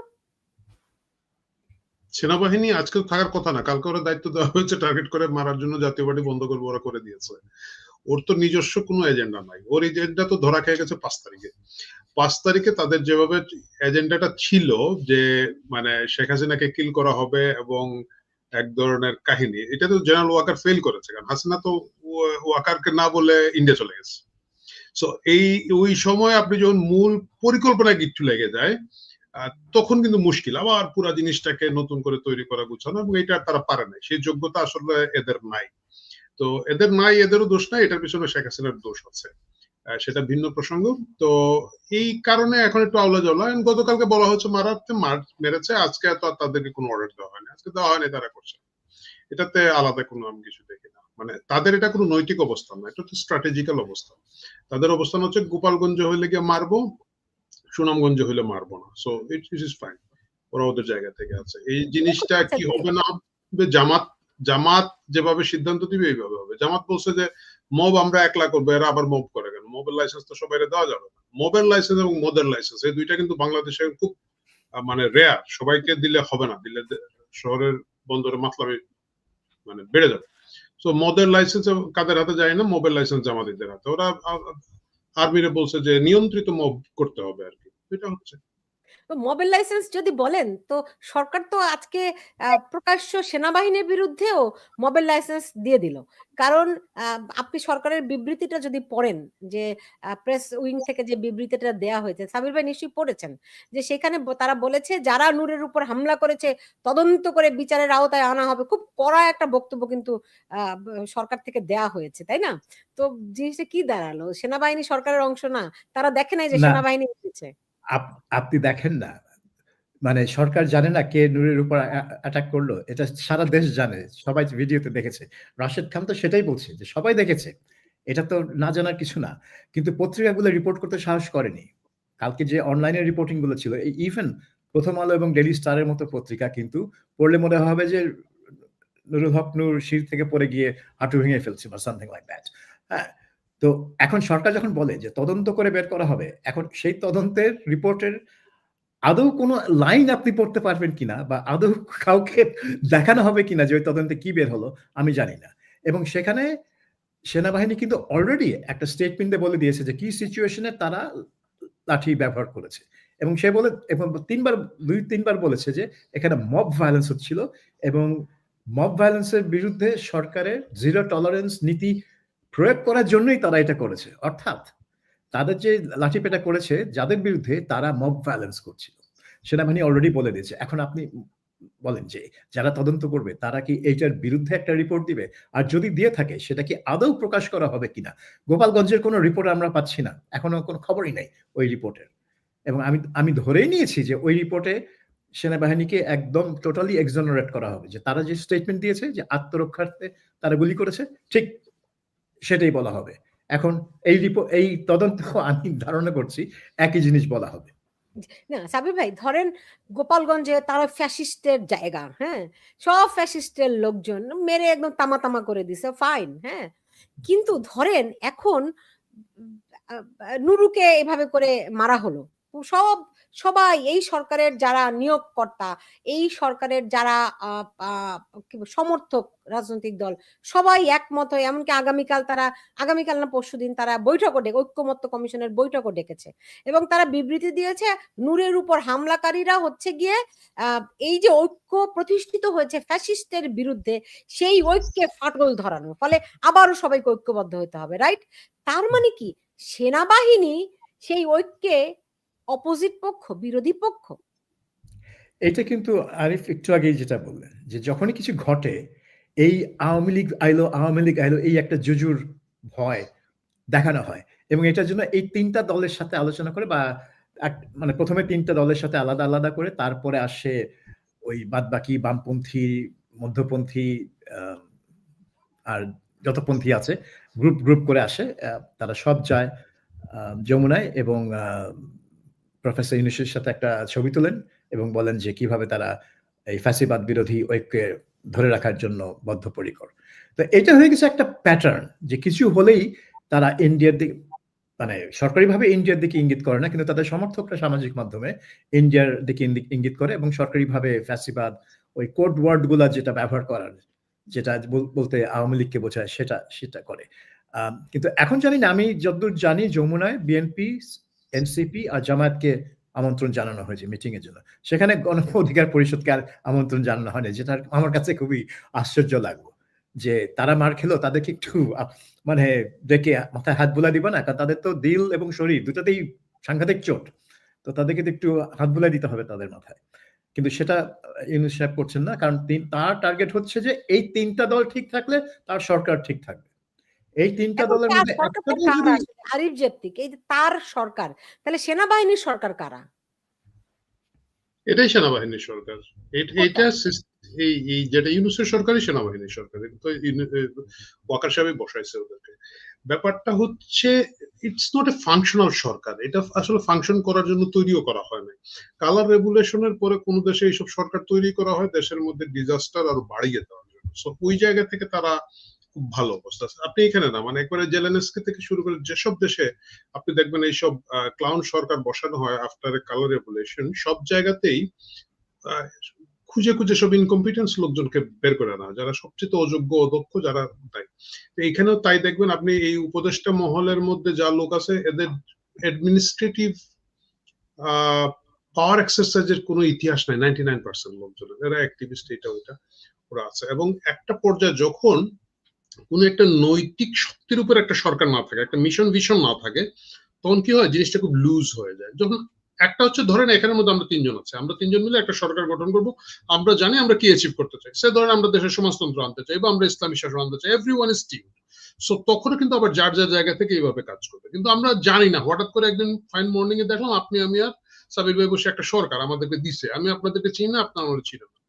সেনাবাহিনী আজকে থাকার কথা না, কালকে ওরা দায়িত্ব দেওয়া হয়েছে টার্গেট করে মারার জন্য, জাতীয় পার্টি বন্ধ করবো, ওরা করে দিয়েছে। ওর তো নিজস্ব কোনো এজেন্ডা নাই, ওর এজেন্ডা তো ধরা খেয়ে গেছে ৫ তারিখে। ৫ তারিখে তাদের যেভাবে এজেন্ডাটা ছিল যে মানে শেখ হাসিনাকে কিল করা হবে এবং এক ধরনের কাহিনী, এটা তো জেনারেল ওয়াকার ফেল করেছে, কারণ হাসিনা তো ওয়াকারকে না বলে ইন্ডিয়া চলে গেছে। সো ওই সময় আপনি যখন মূল পরিকল্পনায় কিচ্ছু লেগে যায়, তখন কিন্তু মুশকিল আবার পুরো জিনিসটাকে নতুন করে তৈরি করা, গুছানো, এবং এটা তারা পারে না, সেই যোগ্যতা আসলে এদের নাই। তো এদের নাই, এদেরও দোষ নাই, এটার পিছনে শেখ হাসিনার দোষ আছে, সেটা ভিন্ন প্রসঙ্গ। তো এই কারণে এখন একটু আওলা জলা। গতকালকে বলা হচ্ছে মেরেছে, আজকে তো তাদেরকে কোনো অর্ডার দেওয়া হয়নি, আজকে দেওয়া হয়নি, তারা করছে। এটাতে আলাদা কোনো আমি কিছু দেখি না। মানে তাদের এটা কোনো নৈতিক অবস্থান না, এটা হচ্ছে স্ট্র্যাটেজিক্যাল অবস্থান। তাদের অবস্থান হচ্ছে গোপালগঞ্জ হইলে গিয়ে মারবো, সুনামগঞ্জ হইলে মারবো না। সো ইট ইজ ফাইন, ওরা ওদের জায়গা থেকে আছে। এই জিনিসটা কি হবে না হবে, জামাত যেভাবে সিদ্ধান্ত দিবে এইভাবে হবে। জামাত বলছে যে মব আমরা একলা করবো, এরা আবার মব করে কেন? মবের লাইসেন্স তো সবাই দেওয়া যাবে না। মবের লাইসেন্স এবং মদের লাইসেন্স এই দুইটা কিন্তু বাংলাদেশে খুব মানে রেয়ার, সবাইকে দিলে হবে না, দিলে শহরের বন্দরে মাতলামি মানে বেড়ে যাবে। তো মদের লাইসেন্স কাদের হাতে যায় না, মোবাইল লাইসেন্স জামাতিদের হাতে। ওরা আর্মিরে বলছে যে নিয়ন্ত্রিত মব করতে হবে আর কি, এটা হচ্ছে। মোবাইল লাইসেন্স যদি বলেন, তো সরকার তো আজকে প্রকাশ্য সেনাবাহিনীর বিরুদ্ধেও মোবাইল লাইসেন্স দিয়ে দিল। কারণ আপনি সরকারের বিবৃতিটা যদি পড়েন, যে প্রেস উইং থেকে যে বিবৃতিটা দেয়া হয়েছে, সাবির ভাই নিশ্চয়ই পড়েছেন, যে সেখানে তারা বলেছে যারা নূরের উপর হামলা করেছে তদন্ত করে বিচারের আওতায় আনা হবে। খুব কড়া একটা বক্তব্য কিন্তু সরকার থেকে দেয়া হয়েছে, তাই না? তো জিনিসটা কি দাঁড়ালো? সেনাবাহিনী সরকারের অংশ না? তারা দেখে নাই যে না, সেনাবাহিনী এসেছে? আপনি দেখেন না, মানে সরকার জানে না কে নূরের উপর অ্যাটাক করলো, এটা সারা দেশ জানে, সবাই ভিডিওতে দেখেছে। রাশেদ খান তো সেটাই বলছে যে সবাই দেখেছে, এটা তো না জানার কিছু না। কিন্তু পত্রিকাগুলো রিপোর্ট করতে সাহস করেনি। কালকে যে অনলাইনে রিপোর্টিং গুলো ছিল, ইভেন প্রথম আলো এবং ডেইলি স্টারের মতো পত্রিকা কিন্তু পড়লে মনে হবে যে নুরুল হক নূর সিঁড়ি থেকে পড়ে গিয়ে হাঁটু ভেঙে ফেলছে বা সামথিং লাইক দ্যাট। হ্যাঁ, তো এখন সরকার যখন বলে যে তদন্ত করে বের করা হবে, এখন সেই তদন্তের রিপোর্টের আদৌ কোনো লাইন আপনি পড়তে পারবেন কিনা বা আদৌ কাউকে দেখানো হবে কিনা যে ওই তদন্তে কি বের হলো, আমি জানি না। এবং সেখানে সেনাবাহিনী কিন্তু অলরেডি একটা স্টেটমেন্টে বলে দিয়েছে যে কি সিচুয়েশনে তারা লাঠি ব্যবহার করেছে, এবং সে বলে এবং দুই তিনবার বলেছে যে এখানে মব ভায়োলেন্স হচ্ছিল এবং মব ভায়োলেন্সের বিরুদ্ধে সরকারের জিরো টলারেন্স নীতি প্রয়োগ করার জন্যই তারা এটা করেছে। অর্থাৎ তাদের যে লাঠিপেটা করেছে যাদের বিরুদ্ধে, তারা মব ভায়োলেন্স করছিল। সেনাবাহিনী অলরেডি বলে দিয়েছে। এখন আপনি বলেন যে যারা তদন্ত করবে তারা কি এইটার বিরুদ্ধে একটা রিপোর্ট দিবে? আর যদি দিয়ে থাকে সেটা কি আদৌ প্রকাশ করা হবে কিনা? গোপালগঞ্জের কোনো রিপোর্ট আমরা পাচ্ছি না, এখনো কোনো খবরই নাই ওই রিপোর্টের। এবং আমি ধরেই নিয়েছি যে ওই রিপোর্টে সেনাবাহিনীকে একদম টোটালি এক্সোনারেট করা হবে, যে তারা যে স্টেটমেন্ট দিয়েছে যে আত্মরক্ষার্থে তারা গুলি করেছে, ঠিক সেটাই বলা হবে। এখন এই তদন্ত আমি ধারণা করছি একই জিনিস বলা হবে। না সাবির ভাই, ধরেন গোপালগঞ্জে তারা ফ্যাসিস্টের জায়গা, হ্যাঁ, সব ফ্যাসিস্টের লোকজন মেরে একদম তামা তামা করে দিছে, ফাইন, হ্যাঁ। কিন্তু ধরেন এখন নুরুকে এভাবে করে মারা হলো, সবাই এই সরকারের যারা নিয়োগকর্তা, এই সরকারের যারা সমর্থক রাজনৈতিক দল, সবাই একমত হয়ে, এমনকি আগামীকাল না পরশুদিন তারা বৈঠকও ঐক্যমত্য কমিশনের বৈঠকও ডেকেছে, এবং তারা বিবৃতি দিয়েছে নূরের উপর হামলাকারীরা হচ্ছে গিয়ে এই যে ঐক্য প্রতিষ্ঠিত হয়েছে ফ্যাসিস্টের বিরুদ্ধে, সেই ঐক্যে ফাটল ধরানো, ফলে আবারও সবাইকে ঐক্যবদ্ধ হতে হবে, রাইট? তার মানে কি সেনাবাহিনী সেই ঐক্যে অপোজিট পক্ষ, বিরোধী পক্ষ? এটা কিন্তু আরিফ একটু আগেই যেটা বললেন, যে যখনই কিছু ঘটে এই আওয়ামী লীগ আইলো এই একটা জুজুর ভয় দেখানো হয়, এবং এটার জন্য এই তিনটা দলের সাথে আলোচনা করে বা মানে প্রথমে তিনটা দলের সাথে আলাদা আলাদা করে তারপরে আসে ওই বাদবাকি বামপন্থী, মধ্যপন্থী আর যত পন্থী আছে গ্রুপ গ্রুপ করে আসে। তারা সব যায় যমুনায় এবং প্রফেসর ইউনূসের সাথে একটা ছবি তোলেন এবং বলেন যে কিভাবে তারা এই ফ্যাসিবাদ বিরোধী ঐক্যে ধরে রাখার জন্য বদ্ধপরিকর। তো এটা হয়ে গেছে একটা প্যাটার্ন, যে কিছু হলেই তারা ইন্ডিয়ার দিকে, মানে সরকারিভাবে ইন্ডিয়ার দিকে ইঙ্গিত করে না, কিন্তু তাদের সমর্থকরা সামাজিক মাধ্যমে ইন্ডিয়ার দিকে ইঙ্গিত করে এবং সরকারিভাবে ফ্যাসিবাদ ওই কোড ওয়ার্ড গুলা যেটা ব্যবহার করার, যেটা বলতে আওয়ামী লীগকে বোঝায়, সেটা করে। কিন্তু এখন জানি না, আমি যতদূর জানি যমুনায় বিএনপি, এনসিপি আর জামায়াতকে আমন্ত্রণ জানানো হয়েছে মিটিং এর জন্য। সেখানে গণ অধিকার পরিষদকে আর আমন্ত্রণ জানানো হয়নি, যেটা আমার কাছে খুবই আশ্চর্য লাগলো, যে তারা মার খেলো, তাদেরকে একটু মানে ডেকে মাথায় হাত বুলা দিবা না? কারণ তাদের তো দিল এবং শরীর দুটাতেই সাংঘাতিক চোট, তো তাদেরকে তো একটু হাত বুলাই দিতে হবে তাদের মাথায়। কিন্তু সেটা ইউনূস সাহেব করছেন না, কারণ তার টার্গেট হচ্ছে যে এই তিনটা দল ঠিক থাকলে তার সরকার ঠিক থাকবে। এই তিনটা দলের মধ্যে একটা যদি আরিফ জেপ্তিক, এই যে তার সরকার, তাহলে সেনাবাহিনীর সরকার কারা? এটাই সেনাবাহিনীর সরকার। এটা এই যেটা ইউনূসের সরকারই সেনাবাহিনীর সরকার, তো ওয়াকার সাহেবই বসাইছে ওদেরকে। ব্যাপারটা হচ্ছে ইটস নট এ ফাংশনাল সরকার, এটা আসলে ফাংশন করার জন্য তৈরিও করা হয় না। কালার রেগুলেশনের পরে কোন দেশে এইসব সরকার তৈরি করা হয় দেশের মধ্যে ডিজাস্টার আরো বাড়িয়ে দেওয়ার জন্য। সো ওই জায়গা থেকে তারা খুব ভালো অবস্থা আছে। আপনি এখানে না, মানে একবারে জেলেনস্কি থেকে শুরু করে যেসব দেশে আপনি দেখবেন এইসব ক্লাউন সরকার বসানো হয় আফটার এ কালার রেভলিউশন, সব জায়গাতেই আহ, খুঁজে খুঁজে সব ইনকম্পিটেন্স লোকজনকে বের করে আনা হয়, যারা সবচেয়ে অযোগ্য অদক্ষ যারা তাই। তো এইখানেও তাই দেখবেন আপনি, এই উপদেষ্টা মহলের মধ্যে যা লোক আছে এদের অ্যাডমিনিস্ট্রেটিভ পাওয়ার এক্সারসাইজের কোনো ইতিহাস নাই 99% লোকজনের, এরা অ্যাক্টিভিস্ট এটা ওইটা ওরা আছে। এবং একটা পর্যায়ে যখন কোন একটা নৈতিক শক্তির উপর একটা সরকার না থাকে, একটা মিশন ভিশন না থাকে, তখন কি হয় জিনিসটা খুব লুজ হয়ে যায়। যখন একটা হচ্ছে ধরেন এখানের মধ্যে আমরা তিনজন আছে, আমরা তিনজন মিলে একটা সরকার গঠন করব, আমরা জানি আমরা কি অ্যাচিভ করতে চাই, সে ধরেন আমরা দেশের সমাজতন্ত্র আনতে চাই বা আমরা ইসলামী শাসন আনতে চাই, এভরিওয়ান ইজ টিম। সো তখনও কিন্তু আবার যার যার জায়গা থেকে এইভাবে কাজ করবে, কিন্তু আমরা জানি না, হঠাৎ করে একদিন ফাইন মর্নিং এ দেখলাম আপনি আমি আর সাবির ভাই বসে একটা সরকার আমাদেরকে দিছে, আমি আপনাদেরকে চিনি না, আপনার আমার চিনি না,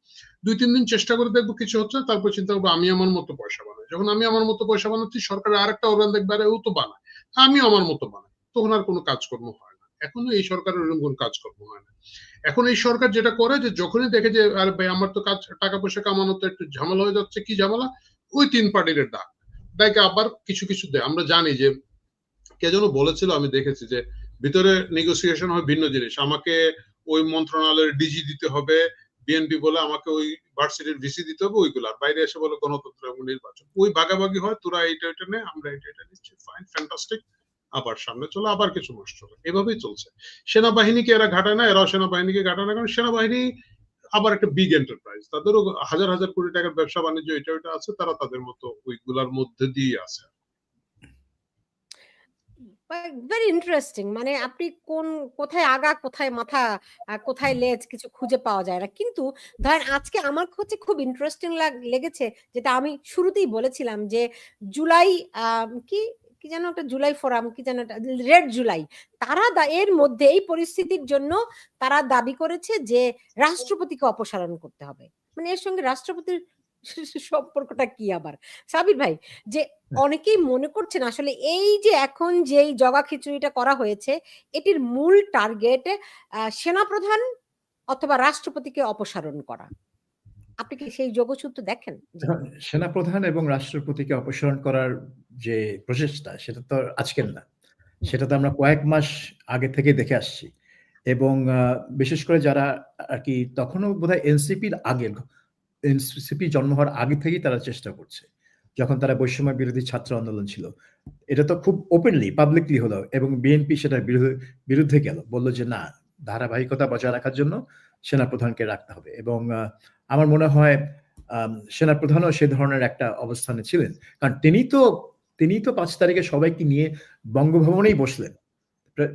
2-3 দিন চেষ্টা করে দেখবো কিছু হচ্ছে, তারপর চিন্তা করবো আমি আমার মতো পয়সা বানাই। যখন আমি আমার মতো পয়সা বানাচ্ছি, সরকারের আরেকটা অর্গান দেখবে আরে ও তো বানায়, আমিও আমার মতো বানাই, তখন আর কোনো কাজকর্ম হয় না। এখনো এই সরকারের ওরকম কোনো কাজকর্ম হয় না। এখন এই সরকার যেটা করে যে যখনই দেখে যে আরে ভাই আমার তো কাজ টাকা পয়সা কামানো তো একটু ঝামেলা হয়ে যাচ্ছে, কি ঝামেলা, ওই 3 পার্টির ডাক দেখে আবার কিছু কিছু দেয়। আমরা জানি যে কে যেন বলেছিল, আমি দেখেছি যে ভিতরে নেগোসিয়েশন হয় ভিন্ন জিনিস, আমাকে ওই মন্ত্রণালয়ের ডিজি দিতে হবে, বিএনপি বলে আমাকে ওই ভার্সিটির ভিসি দিতে হবে, ওইগুলো আর বাইরে এসে বলে গণতন্ত্র এবং নির্বাচন, ওই ভাগাভাগি হয়, তোরা এইটা এটা নে, আমরা এটা এটা নিচ্ছি, ফাইন ফ্যান্টাস্টিক, আবার সামনে চলো, আবার কিছু মাস চলে, এভাবেই চলছে। সেনাবাহিনীকে এরা ঘাটায় না, এরাও সেনাবাহিনীকে ঘাটায় না, কারণ সেনাবাহিনী আবার একটা বিগ এন্টারপ্রাইজ, তাদেরও হাজার হাজার কোটি টাকার ব্যবসা বাণিজ্য এটা ওইটা আছে, তারা তাদের মতো ওইগুলার মধ্যে দিয়ে আছে। Very interesting. মানে আপনি কোথায় আগা কোথায় মাথা কোথায় লেজ কিছু খুঁজে পাওয়া যায় না, কিন্তু ধরেন আজকে আমার হচ্ছে খুব ইন্টারেস্টিং লেগেছে, যেটা আমি শুরুতেই বলেছিলাম যে জুলাই কি কি যেন একটা জুলাই ফোরাম, কি যেন রেড জুলাই, তারা এর মধ্যে এই পরিস্থিতির জন্য তারা দাবি করেছে যে রাষ্ট্রপতিকে অপসারণ করতে হবে। মানে এর সঙ্গে রাষ্ট্রপতির সম্পর্কটা কি আবার সাবির ভাই? যে অনেকেই মনে করছেন আসলে এই যে এখন যেই জগা খিচুড়িটা করা হয়েছে, এটির মূল টার্গেট সেনাপ্রধান অথবা রাষ্ট্রপতিকে অপসারণ করা। আপনি কি সেই যোগসূত্র দেখেন? সেনাপ্রধান এবং রাষ্ট্রপতিকে অপসারণ করার যে প্রচেষ্টা, সেটা তো আজকের না, সেটা তো আমরা কয়েক মাস আগে থেকে দেখে আসছি। এবং বিশেষ করে যারা আর কি তখনও বোধহয় এনসিপি জন্ম হওয়ার আগে থেকেই তারা চেষ্টা করছে, যখন তারা বৈষম্য বিরোধী ছাত্র আন্দোলন ছিল, এটা তো খুব ওপেনলি পাবলিকলি হলো, এবং বিএনপি সেটার বিরুদ্ধে গেল, বললো যে না, ধারাবাহিকতা বজায় রাখার জন্য সেনাপ্রধানকে রাখতে হবে। এবং আমার মনে হয় সেনাপ্রধানও সে ধরনের একটা অবস্থানে ছিলেন, কারণ তিনি তো 5 তারিখে সবাইকে নিয়ে বঙ্গভবনেই বসলেন,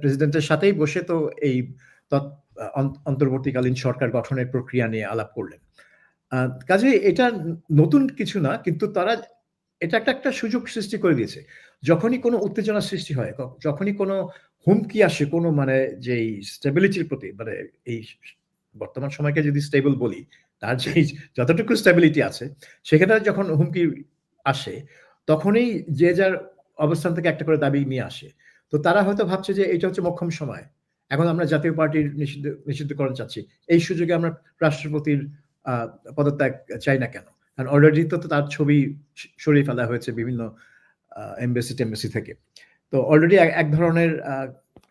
প্রেসিডেন্টের সাথেই বসে তো এই অন্তর্বর্তীকালীন সরকার গঠনের প্রক্রিয়া নিয়ে আলাপ করলেন। কাজে এটা নতুন কিছু না, কিন্তু তারা এটা একটা সুযোগ সৃষ্টি করে দিয়েছে। যখনই কোনো উত্তেজনা সৃষ্টি হয়, যখনই কোনো হুমকি আসে, কোনো মানে যে স্টেবিলিটির প্রতি, মানে এই বর্তমান সময়কে যদি স্টেবল বলি, তার যে যতটুকু স্টেবিলিটি আছে সেখানে যখন হুমকি আসে, তখনই যে যার অবস্থান থেকে একটা করে দাবি নিয়ে আসে। তো তারা হয়তো ভাবছে যে এটা হচ্ছে মোক্ষম সময়, এখন আমরা জাতীয় পার্টির নিষিদ্ধকরণ চাচ্ছি, এই সুযোগে আমরা রাষ্ট্রপতির পদত্যাগ চাই না কেন? কারণ অলরেডি তো তার ছবি সরিয়ে ফেলা হয়েছে বিভিন্ন এমবেসি থেকে, তো অলরেডি এক ধরনের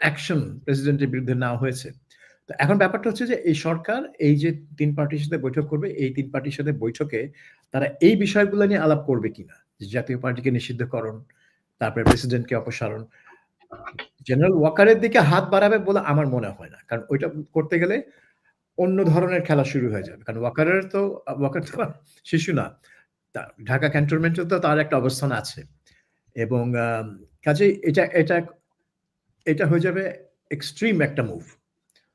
অ্যাকশন প্রেসিডেন্টের বিরুদ্ধে নেওয়া হয়েছে। তো এখন ব্যাপারটা হচ্ছে যে এই সরকার এই যে 3 পার্টির সাথে বৈঠক করবে, এই 3 পার্টির সাথে বৈঠকে তারা এই বিষয়গুলো নিয়ে আলাপ করবে কিনা, জাতীয় পার্টিকে নিষিদ্ধকরণ, তারপরে প্রেসিডেন্টকে অপসারণ। জেনারেল ওয়াকারের দিকে হাত বাড়াবে বলে আমার মনে হয় না, কারণ ওইটা করতে গেলে অন্য ধরনের খেলা শুরু হয়ে যাবে, কারণ ওয়াকার তো শিশু না, ঢাকা ক্যান্টনমেন্টে তো তার একটা অবস্থান আছে, এবং কাজে এটা হয়ে যাবে এক্সট্রিম একটা মুভ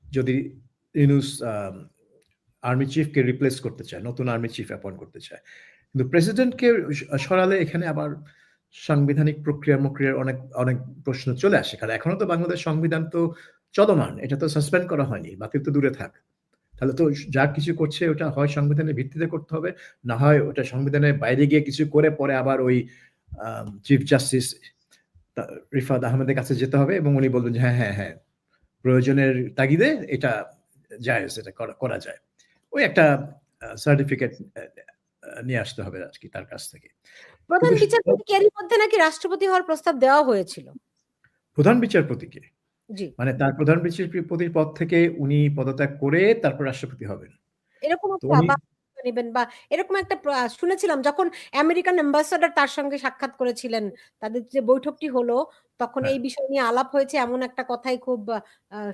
যদি ইউনূস আর্মি চিফকে রিপ্লেস করতে চায়, নতুন আর্মি চিফ অ্যাপয়েন্ট করতে চায়। কিন্তু প্রেসিডেন্টকে সরালে এখানে আবার সাংবিধানিক প্রক্রিয়ার অনেক অনেক প্রশ্ন চলে আসে, কারণ এখনো তো বাংলাদেশ সংবিধান তো চলমান, এটা তো সাসপেন্ড করা হয়নি, বাতিল তো দূরে থাক। তাহলে তো যা কিছু করছে ওটা হয় সংবিধানের ভিত্তিতে করতে হবে, না হয় ওটা সংবিধানের বাইরে গিয়ে কিছু করে পরে আবার ওই চিফ জাস্টিস রিফাত আহমেদের কাছে যেতে হবে, এবং উনি বলবেন যে হ্যাঁ হ্যাঁ হ্যাঁ প্রয়োজনের তাগিদে এটা জায়েজ, এটা করা যায়, ওই একটা সার্টিফিকেট নিয়ে আসতে হবে আর কি তার কাছ থেকে। প্রধান কিন্তু বিচারপতি এরই মধ্যে নাকি রাষ্ট্রপতি হওয়ার প্রস্তাব দেওয়া হয়েছিল। প্রধান বিচারপতিকে জি। মানে তার প্রধান বিচারপতির পদ থেকে উনি পদত্যাগ করে তারপর রাষ্ট্রপতি হবেন। এরকম তো একটা উনি বা নিবেন বা এরকম একটা শুনেছিলাম যখন আমেরিকান অ্যাম্বাসাডার তার সঙ্গে সাক্ষাৎ করেছিলেন, তাদের যে বৈঠকটি হলো তখন হ্যাঁ। এই বিষয় নিয়ে আলাপ হয়েছে এমন একটা কথাই খুব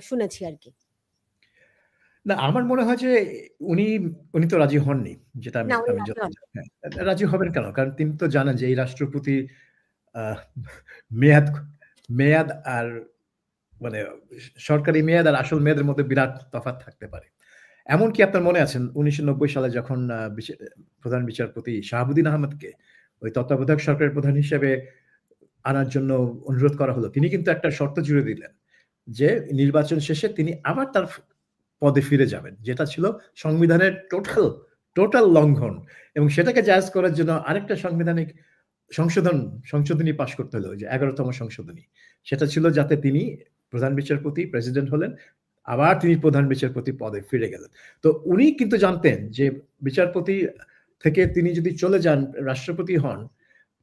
শুনেছি আর কি। না আমার মনে হয় যে উনি উনি তো রাজি হননি। যেটা আমি না উনি আমি রাজি যতদূর হন। জানি। হ্যাঁ, রাজি হবেন কেন? কারণ তিনি তো জানেন যে এই রাষ্ট্রপতি আহ মেয়াদ মেয়াদ আর মানে সরকারি মেয়াদ আর আসল মেয়াদের মধ্যে বিরাট তফাৎ থাকতে পারে। এমনকি আপনার মনে আছেন ১৯৯০ সালে যখন প্রধান বিচারপতি শাহাবুদ্দিন আহমেদকে ওই তত্ত্বাবধায়ক সরকারের প্রধান হিসেবে আনার জন্য অনুরোধ করা হলো। তিনি কিন্তু একটা শর্ত জুড়ে দিলেন যে নির্বাচন শেষে তিনি আবার তার পদে ফিরে যাবেন। যেটা ছিল সংবিধানের টোটাল লঙ্ঘন এবং সেটাকে জায়েজ করার জন্য আরেকটা সাংবিধানিক সংশোধনী পাস করতে হলো যে ১১তম সংশোধনী। সেটা ছিল যাতে তিনি প্রধান বিচারপতি প্রেসিডেন্ট হলেন, আবার তিনি প্রধান বিচারপতি পদে ফিরে গেলেন। তো উনি কিন্তু জানতেন যে বিচারপতি থেকে তিনি যদি চলে যান রাষ্ট্রপতি হন,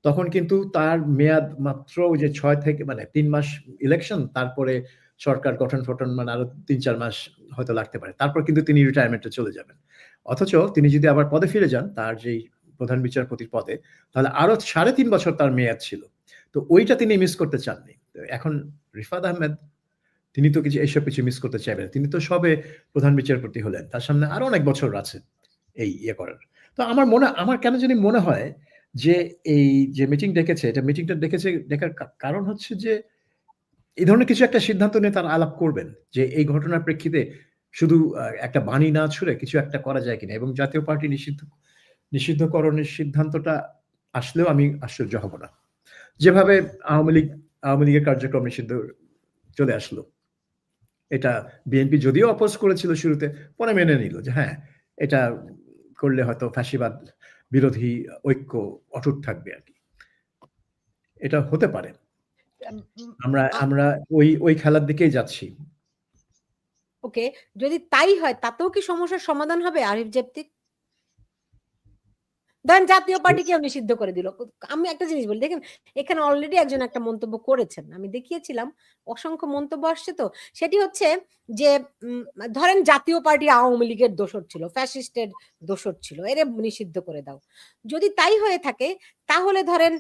তখন কিন্তু তার মেয়াদ মাত্র ওই যে ৬ থেকে মানে ৩ মাস ইলেকশন তারপরে সরকার গঠন-ফঠন মানে আরো ৩-৪ মাস হয়তো লাগতে পারে। তারপর কিন্তু তিনি রিটায়ারমেন্টে চলে যাবেন। অথচ তিনি যদি আবার পদে ফিরে যান, তার যেই প্রধান বিচারপতির পদে, তাহলে আরো ৩.৫ বছর তার মেয়াদ ছিল। তো ওইটা তিনি মিস করতে চাননি। তো এখন রিফাত আহমেদ তিনি তো এইসব কিছু মিস করতে চাইবেন না। তিনি তো সবে প্রধান বিচারপতি হলেন। তার সামনে আরো অনেক বছর আছে এই করার। তো আমার কেন জানি মনে হয় যে এই যে মিটিং ডেকেছে, এটা মিটিংটা ডেকার কারণ হচ্ছে যে এই ধরনের কিছু একটা সিদ্ধান্ত নিয়ে তারা আলাপ করবেন। যে এই ঘটনার প্রেক্ষিতে শুধু একটা বাণী না ছুড়ে কিছু একটা করা যায় কিনা এবং জাতীয় পার্টি নিষিদ্ধকরণের সিদ্ধান্তটা আসলেও আমি আশ্চর্য হব না। যেভাবে আওয়ামী লীগের কার্যক্রম নিষিদ্ধ চলে আসলো। এটা বিএনপি যদিও অপোজ করেছিল শুরুতে, পরে মেনে নিল যে হ্যাঁ, এটা করলে হয়তো ফ্যাসিবাদ বিরোধী ঐক্য অটুট থাকবে আরকি। এটা হতে পারে। উম, আমরা আ- আমরা ওই খেলার দিকেই যাচ্ছি। ওকে, যদি তাই হয় তাতেও কি সমস্যার সমাধান হবে আরিফ জেপ্তি? ধরেন জাতীয় পার্টিকেও নিষিদ্ধ করে দিল। আমি একটা জিনিস বলি, দেখেন এখানে অলরেডি একজন একটা মন্তব্য করেছেন, আমি দেখিয়েছিলাম, অসংখ্য মন্তব্য আসছে। তো সেটি হচ্ছে যে ধরেন জাতীয় পার্টি আওয়ামী লীগের দোসর ছিল, ফ্যাসিস্টের দোসর ছিল, এরে নিষিদ্ধ করে দাও। যদি তাই হয়ে থাকে তাহলে ধরেন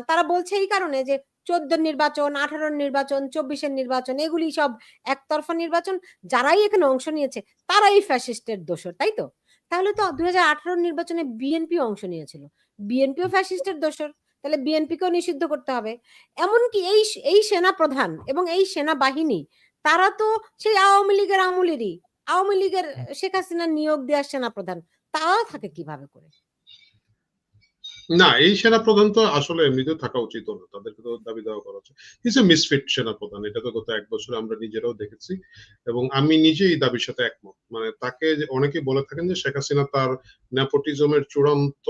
তারা বলছে এই কারণে যে 14 নির্বাচন, 18 নির্বাচন, 24 নির্বাচন এগুলি সব একতরফা নির্বাচন, যারাই এখানে অংশ নিয়েছে তারাই ফ্যাসিস্টের দোসর, তাই তো? তাহলে তো 2018 নির্বাচনে বিএনপি অংশ নিয়েছিল, বিএনপিও ফ্যাসিস্টের দোসর, তাহলে বিএনপিকেও নিষিদ্ধ করতে হবে। এমনকি এই সেনা প্রধান এবং এই সেনাবাহিনী তারা তো সেই আওয়ামী লীগের আমলেরই, আওয়ামী লীগের শেখ হাসিনা নিয়োগ দেওয়ার সেনা প্রধান, তারা থাকে কিভাবে করে? না, এই সেনা প্রধান তো আসলে এমনিতেও থাকা উচিত না, তাদেরকে তো দাবি দেওয়া করা উচিত। ইজ এ মিসফিট সেনা প্রধান, এটা তো গত 1 বছরে আমরা নিজেরাও দেখেছি এবং আমি নিজে এই দাবির সাথে একমত। মানে তাকে অনেকে বলে থাকেন যে শেখ হাসিনা তার নেপোটিজমের চূড়ান্ত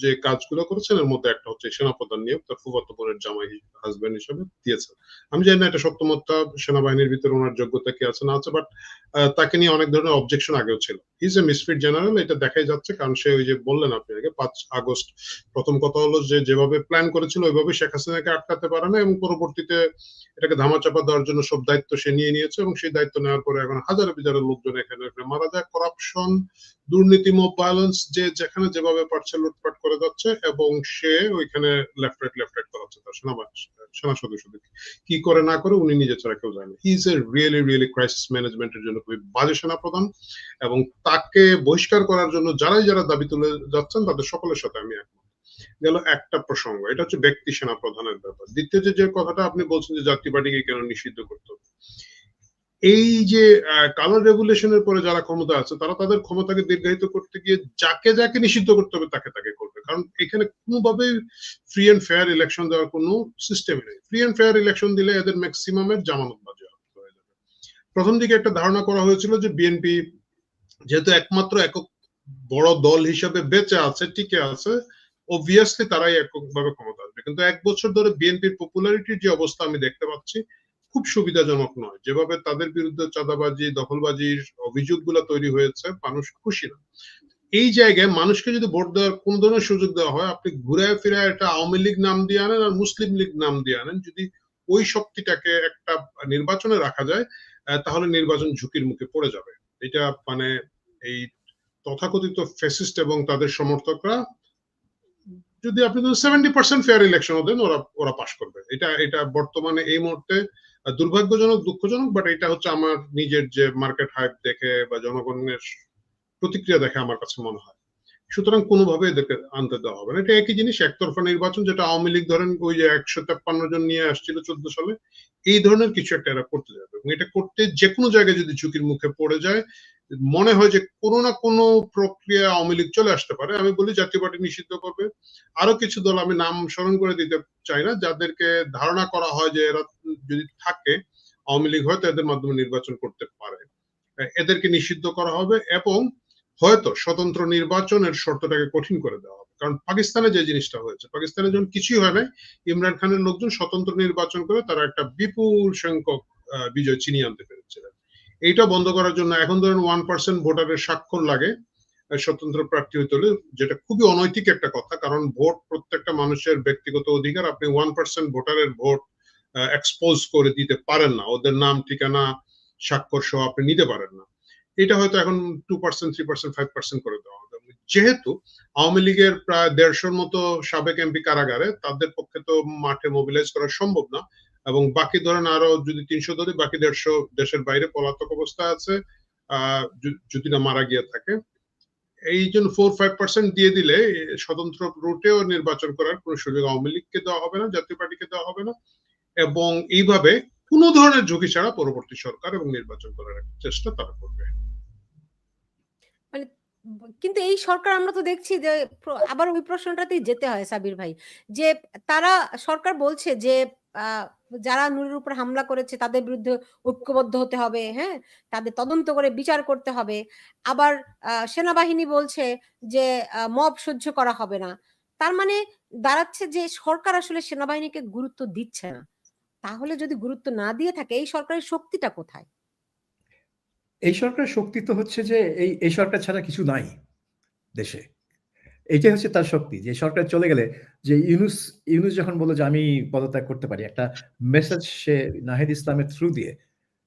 যে কাজগুলো করেছেন এর মধ্যে একটা হচ্ছে সেনাপ্রধান নিয়োগ, তার ফুফাতো বোনের জামাই হাজবেন্ড হিসেবে দিয়েছেন। আমি জানি না এটা সত্যমতটা সেনাবাহিনীর ভিতরে ওনার যোগ্যতা কি আছে না আছে, বাট তাকে নিয়ে অনেক ধরনের অবজেকশন আগেও ছিল। ইজ এ মিসফিট জেনারেল, এটা দেখাই যাচ্ছে, কারণ সে ওই যে বললেন আপনি আগে 5 আগস্ট প্রথম কথা হলো যে যেভাবে প্ল্যান করেছিল ওইভাবে শেখ হাসিনাকে আটকাতে পারে না এবং পরবর্তীতে এটাকে ধামাচাপা দেওয়ার জন্য সব দায়িত্ব সে নিয়ে নিয়েছে এবং সেই দায়িত্ব নেওয়ার পরে এখন হাজারে বিজারে লোকজন এখানে মারা যায়। করাপশন, দুর্নীতি, মব ভায়োলেন্স, যে যেখানে যেভাবে পারছে লুটপাট করে যাচ্ছে এবং সে ওইখানে লেফট রাইট করাচ্ছে তার সেনা সদস্যদের। কি করে না করে উনি নিজে ছাড়া কেউ জানে। He is a really crisis ম্যানেজমেন্টের জন্য খুবই বাজে সেনাপ্রধান এবং তাকে বহিষ্কার করার জন্য যারা দাবি তুলে যাচ্ছেন তাদের সকলের সাথে আমি একমত। গেল একটা প্রসঙ্গ, এটা হচ্ছে ব্যক্তি সেনা প্রধানের ব্যাপার। দ্বিতীয় যে কথাটা আপনি বলছেন যে জাতীয় পার্টিকে কেন নিষিদ্ধ করতে হবে, এই যে কালার রেগুলেশনের পরে যারা ক্ষমতা আছে তারা তাদের ক্ষমতাকে দীর্ঘায়িত করতে গিয়ে যাকে নিষিদ্ধ করতে হবে তাকে করবে, কারণ এখানে কোনোভাবে ফ্রি এন্ড ফেয়ার ইলেকশন দেওয়ার কোনো সিস্টেম নেই। ফ্রি এন্ড ফেয়ার ইলেকশন দিলে এদের ম্যাক্সিমামের জামানত বাজেয়াপ্ত হয়ে যাবে। প্রথম দিকে একটা ধারণা করা হয়েছিল যে বিএনপি যেহেতু একমাত্র একক বড় দল হিসেবে বেঁচে আছে, টিকে আছে, অবভিয়াসলি তারাই এককভাবে ক্ষমতা আসবে। কিন্তু 1 বছর ধরে বিএনপির পপুলারিটির যে অবস্থা আমি দেখতে পাচ্ছি খুব সুবিধাজনক নয়। যেভাবে তাদের বিরুদ্ধে চাঁদাবাজি, দখলবাজির অভিযোগগুলো তৈরি হয়েছে, মানুষ খুশি না। এই জায়গায় মানুষকে যদি ভোট দেওয়ার কোন ধরনের সুযোগ দেওয়া হয়, আপনি ঘুরে ফিরে একটা আওয়ামী লীগ নাম দিয়ে আনেন আর মুসলিম লীগ নাম দিয়ে আনেন, যদি ওই শক্তিটাকে একটা নির্বাচনে রাখা যায়, তাহলে নির্বাচন ঝুঁকির মুখে পড়ে যাবে। এটা মানে এই তথাকথিত ফ্যাসিস্ট এবং তাদের সমর্থকরা যদি আপনি 70% ফেয়ার ইলেকশন দেন, ওরা পাশ করবে। এটা বর্তমানে এই মুহূর্তে দুর্ভাগ্যজনক, দুঃখজনক, বাট এটা হচ্ছে আমার নিজের যে মার্কেট হাইপ দেখে বা জনগণের প্রতিক্রিয়া দেখে আমার কাছে মনে হয়। সুতরাং কোনোভাবে এদেরকে আনতে দেওয়া হবে না। এটা একই জিনিস, একতরফা নির্বাচন, যেটা আওয়ামী লীগ ধরেন ওই যে 153 জন নিয়ে আসছিল 14 সালে, এই ধরনের কিছু একটা এরা করতে যাবে, এবং এটা করতে যে কোনো জায়গায় যদি ঝুঁকির মুখে পড়ে যায়, মনে হয় যে কোনো না কোনো প্রক্রিয়া আওয়ামী লীগ চলে আসতে পারে, আমি বলি জাতীয় পার্টি নিষিদ্ধ করবে। আরো কিছু দল, আমি নাম স্মরণ করে দিতে চাই না, যাদেরকে ধারণা করা হয় যে এরা যদি থাকে, আওয়ামী লীগ হয়তো এদের মাধ্যমে নির্বাচন করতে পারে, এদেরকে নিষিদ্ধ করা হবে, এবং হয়তো স্বতন্ত্র নির্বাচনের শর্তটাকে কঠিন করে দেওয়া হবে। কারণ পাকিস্তানে যে জিনিসটা হয়েছে, পাকিস্তানে যখন কিছুই হয় নাই, ইমরান খানের লোকজন স্বতন্ত্র নির্বাচন করে তারা একটা বিপুল সংখ্যক বিজয় ছিনিয়ে আনতে পেরেছিলেন। এইটা বন্ধ করার জন্য এখন ধরেন 1% ভোটারের স্বাক্ষর লাগে স্বতন্ত্র প্রার্থী হইতে হলে, যেটা খুবই অনৈতিক একটা কথা, কারণ ভোট প্রত্যেকটা মানুষের ব্যক্তিগত অধিকার। আপনি 1% ভোটারের ভোট এক্সপোজ করে দিতে পারেন না, ওদের নাম ঠিকানা স্বাক্ষর সহ আপনি নিতে পারেন না। এটা হয়তো এখন 2%, 3%, 5% করে দেওয়া হবে। যেহেতু আওয়ামী লীগের প্রায় 150-র মতো সাবেক এমপি কারাগারে, তাদের পক্ষে তো মাঠে মোবিলাইজ করা সম্ভব না, এবং বাকি ধরেন আরো যদি 300 ধরি, বাকি 150 দেশের বাইরে পলাতক অবস্থায় আছে, যদি না মারা গিয়ে থাকে। এই জন্য 4-5% দিয়ে দিলে স্বতন্ত্র রুটেও নির্বাচন করার কোন সুযোগ আওয়ামী লীগকে দেওয়া হবে না, জাতীয় পার্টিকে দেওয়া হবে না, এবং এইভাবে কোন ধরনের ঝুঁকি ছাড়া পরবর্তী সরকার এবং নির্বাচন করার চেষ্টা তারা করবে। মানে কিন্তু এই সরকার আমরা তো দেখছি যে আবার ওই প্রশ্নটাতেই যেতে হয় সাবির ভাই, যে তারা সরকার বলছে যে যারা নূরের উপর হামলা করেছে তাদের বিরুদ্ধে ঐক্যবদ্ধ হতে হবে, হ্যাঁ, তাদের তদন্ত করে বিচার করতে হবে। আবার সেনাবাহিনী বলছে যে মব সহ্য করা হবে না। তার মানে দাঁড়াচ্ছে যে সরকার আসলে সেনাবাহিনীকে গুরুত্ব দিচ্ছে না। তাহলে যদি গুরুত্ব না দিয়ে থাকে, এই সরকারের শক্তিটা কোথায়? এই সরকারের শক্তি তো হচ্ছে যে এই সরকার ছাড়া কিছু নাই দেশে। এইটাই হচ্ছে তার শক্তি, যে সরকার চলে গেলে, যে ইউনূস যখন বলল যে আমি পদত্যাগ করতে পারি, একটা মেসেজ সে নাহিদ ইসলামের থ্রু দিয়ে,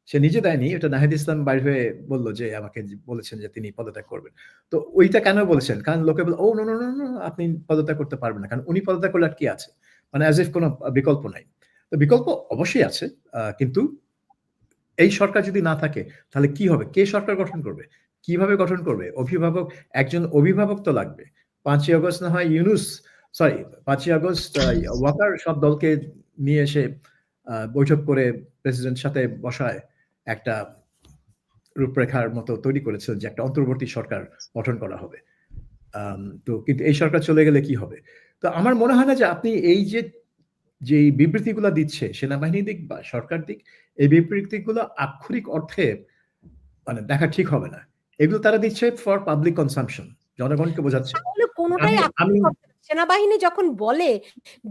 সে নিজে দেয়নি, এটা নাহিদ ইসলাম বাইর হয়ে বলল যে আমাকে বলেছেন যে তিনি পদত্যাগ করবেন। তো ওইটা কেন বলেছেন? কারণ লোকে বলে, ও নো নো নো নো, আপনি পদত্যাগ করতে পারবেন না, কারণ উনি পদত্যাগ করলে আর কি আছে, মানে অ্যাজ ইফ কোনো বিকল্প নাই। তো বিকল্প অবশ্যই আছে, কিন্তু এই সরকার যদি না থাকে তাহলে কি হবে? কে সরকার গঠন করবে? কিভাবে গঠন করবে? একজন অভিভাবক তো লাগবে। ৫ই আগস্ট না হয় ইউনূস, সরি ৫ই আগস্ট ওয়াকার সব দলকে নিয়ে এসে বৈঠক করে প্রেসিডেন্ট সাথে বসায় একটা রূপরেখার মতো তৈরি করেছিল যে একটা অন্তর্বর্তী সরকার গঠন করা হবে। তো কিন্তু এই সরকার চলে গেলে কি হবে? তো আমার মনে হয় না যে আপনি এই যে বিবৃতিগুলো দিচ্ছে সেনাবাহিনী দিক বা সরকার দিক, এই বিবৃতিগুলো আক্ষরিক অর্থে মানে দেখা ঠিক হবে না। এগুলো তারা দিচ্ছে ফর পাবলিক কনসাম্পশন, জনগণকে বোঝাচ্ছে। তাহলে কোনোটাই আমি আমি সেনাবাহিনী যখন বলে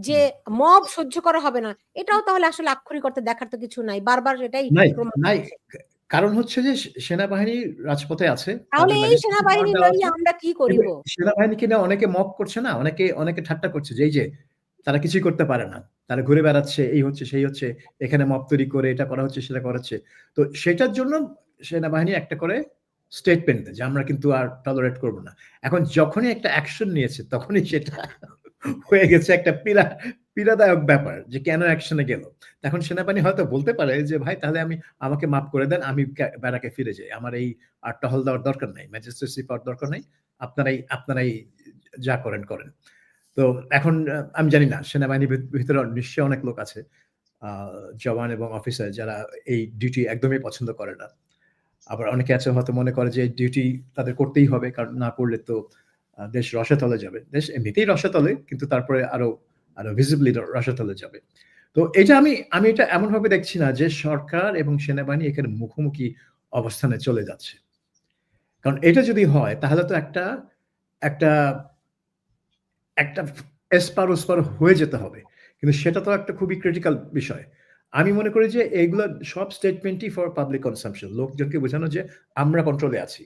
যে মব সহ্য করা হবে না, এটাও তাহলে আসলে আক্ষরিক অর্থে দেখার তো কিছু নাই, বারবার এটাই প্রমাণ নাই, হচ্ছে। কারণ হচ্ছে যে সেনাবাহিনী রাজপথে আছে, তাহলে তাদের এই ম্যাজিস্ট্রেট পাওয়ার সেনাবাহিনী দেওয়া লইয়া আছে, আমরা কি এবং করিব? সেনাবাহিনীকে নিয়ে অনেকে মক করছে না, অনেকে ঠাট্টা করছে যে এই যে তারা কিছুই করতে পারে না, তারা ঘুরে বেড়াচ্ছে, এই হচ্ছে সেই হচ্ছে, এখানে মব তৈরি করে এটা করা হচ্ছে সেটা করা হচ্ছে। তো সেটার জন্য সেনাবাহিনী একটা করে স্টেটমেন্ট দেয় যে আমরা কিন্তু আর টলারেট করব না। এখন যখনই একটা অ্যাকশন নিয়েছে তখনই সেটা হয়ে গেছে একটা পীড়াদায়ক ব্যাপার, যে কেন অ্যাকশনে গেল। এখন সেনাবাহিনী হয়তো বলতে পারে যে ভাই তাহলে আমাকে মাফ করে দেন, আমি ব্যারাকে ফিরে যাই, আমার এই আর টহল দেওয়ার দরকার নাই, ম্যাজিস্ট্রেসি পাওয়ার দরকার নাই, আপনারাই যা করেন করেন। তো এখন আমি জানি না, সেনাবাহিনীর ভিতরে নিশ্চয়ই অনেক লোক আছে, জওয়ান এবং অফিসার, যারা এই ডিউটি একদমই পছন্দ করে না। আবার অনেকে আছে হয়তো মনে করে যে ডিউটি তাদের করতেই হবে, কারণ না করলে তো দেশ রসাতলে যাবে। দেশ এমনিতেই রসাতলে, কিন্তু তারপরে আরো ভিজিবলি রসাতলে যাবে। তো এটা আমি এটা এমনভাবে দেখছি না যে সরকার এবং সেনাবাহিনী এখানে মুখোমুখি অবস্থানে চলে যাচ্ছে। কারণ এটা যদি হয় তাহলে তো একটা একটা এসপার ওসপার হয়ে যেতে হবে, কিন্তু সেটা তো একটা খুবই ক্রিটিক্যাল বিষয়। আমি মনে করি যে এইগুলো সব স্টেটমেন্টই ফর পাবলিক কনসাম্পশন, লোকজনকে বোঝানো যে আমরা কন্ট্রোলে আছি,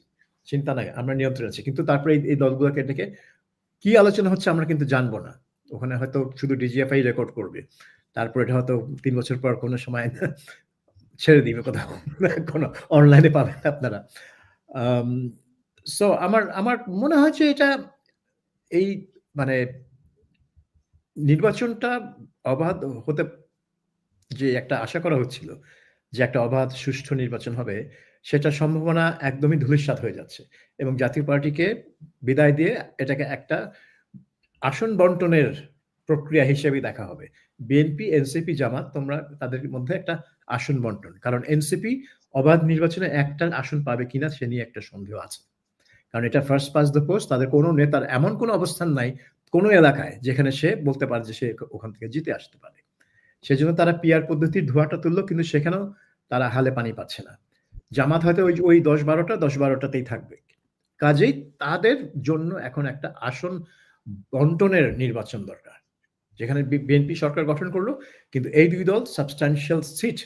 চিন্তা নাই, আমরা নিয়ন্ত্রণে আছি। কিন্তু তারপরে এই দলগুলোকে ডেকে কি আলোচনা হচ্ছে আমরা কিন্তু জানবো না। ওখানে হয়তো শুধু ডিজিএফআই রেকর্ড করবে। তারপর এটা হয়তো ৩ বছর পর কোনো সময় ছেড়ে দিবে কোথাও। কোনো অনলাইনে পাবেন আপনারা। সো আমার মনে হয় যে এটা এই মানে নির্বাচনটা অবাধ হতে যে একটা আশা করা হচ্ছিল যে একটা অবাধ সুষ্ঠু নির্বাচন হবে, সেটার সম্ভাবনা একদমই ধূলিসাৎ হয়ে যাচ্ছে এবং জাতীয় পার্টিকে বিদায় দিয়ে এটাকে একটা আসন বন্টনের প্রক্রিয়া হিসেবে দেখা হবে। বিএনপি, এনসিপি, জামাত তোমরা তাদের মধ্যে একটা আসন বন্টন, কারণ এনসিপি অবাধ নির্বাচনে একটা আসন পাবে কিনা সে নিয়ে একটা সন্দেহ আছে, কারণ এটা ফার্স্ট পাস দ্য পোস্ট। তাদের কোনো নেতার এমন কোনো অবস্থান নাই কোনো এলাকায় যেখানে সে বলতে পারে যে সে ওখান থেকে জিতে আসতে পারে। সেজন্য তারা পিআর পদ্ধতির ধোঁয়াটা তুললো, কিন্তু সেখানেও তারা হালে পানি পাচ্ছে না। জামাত হয়তো ওই 10-12টাতেই থাকবে। কাজেই তাদের জন্য এখন একটা আসন বন্টনের নির্বাচন দরকার, যেখানে বিএনপি সরকার গঠন করলো কিন্তু এই দুই দল সাবস্ট্যান্সিয়াল সিট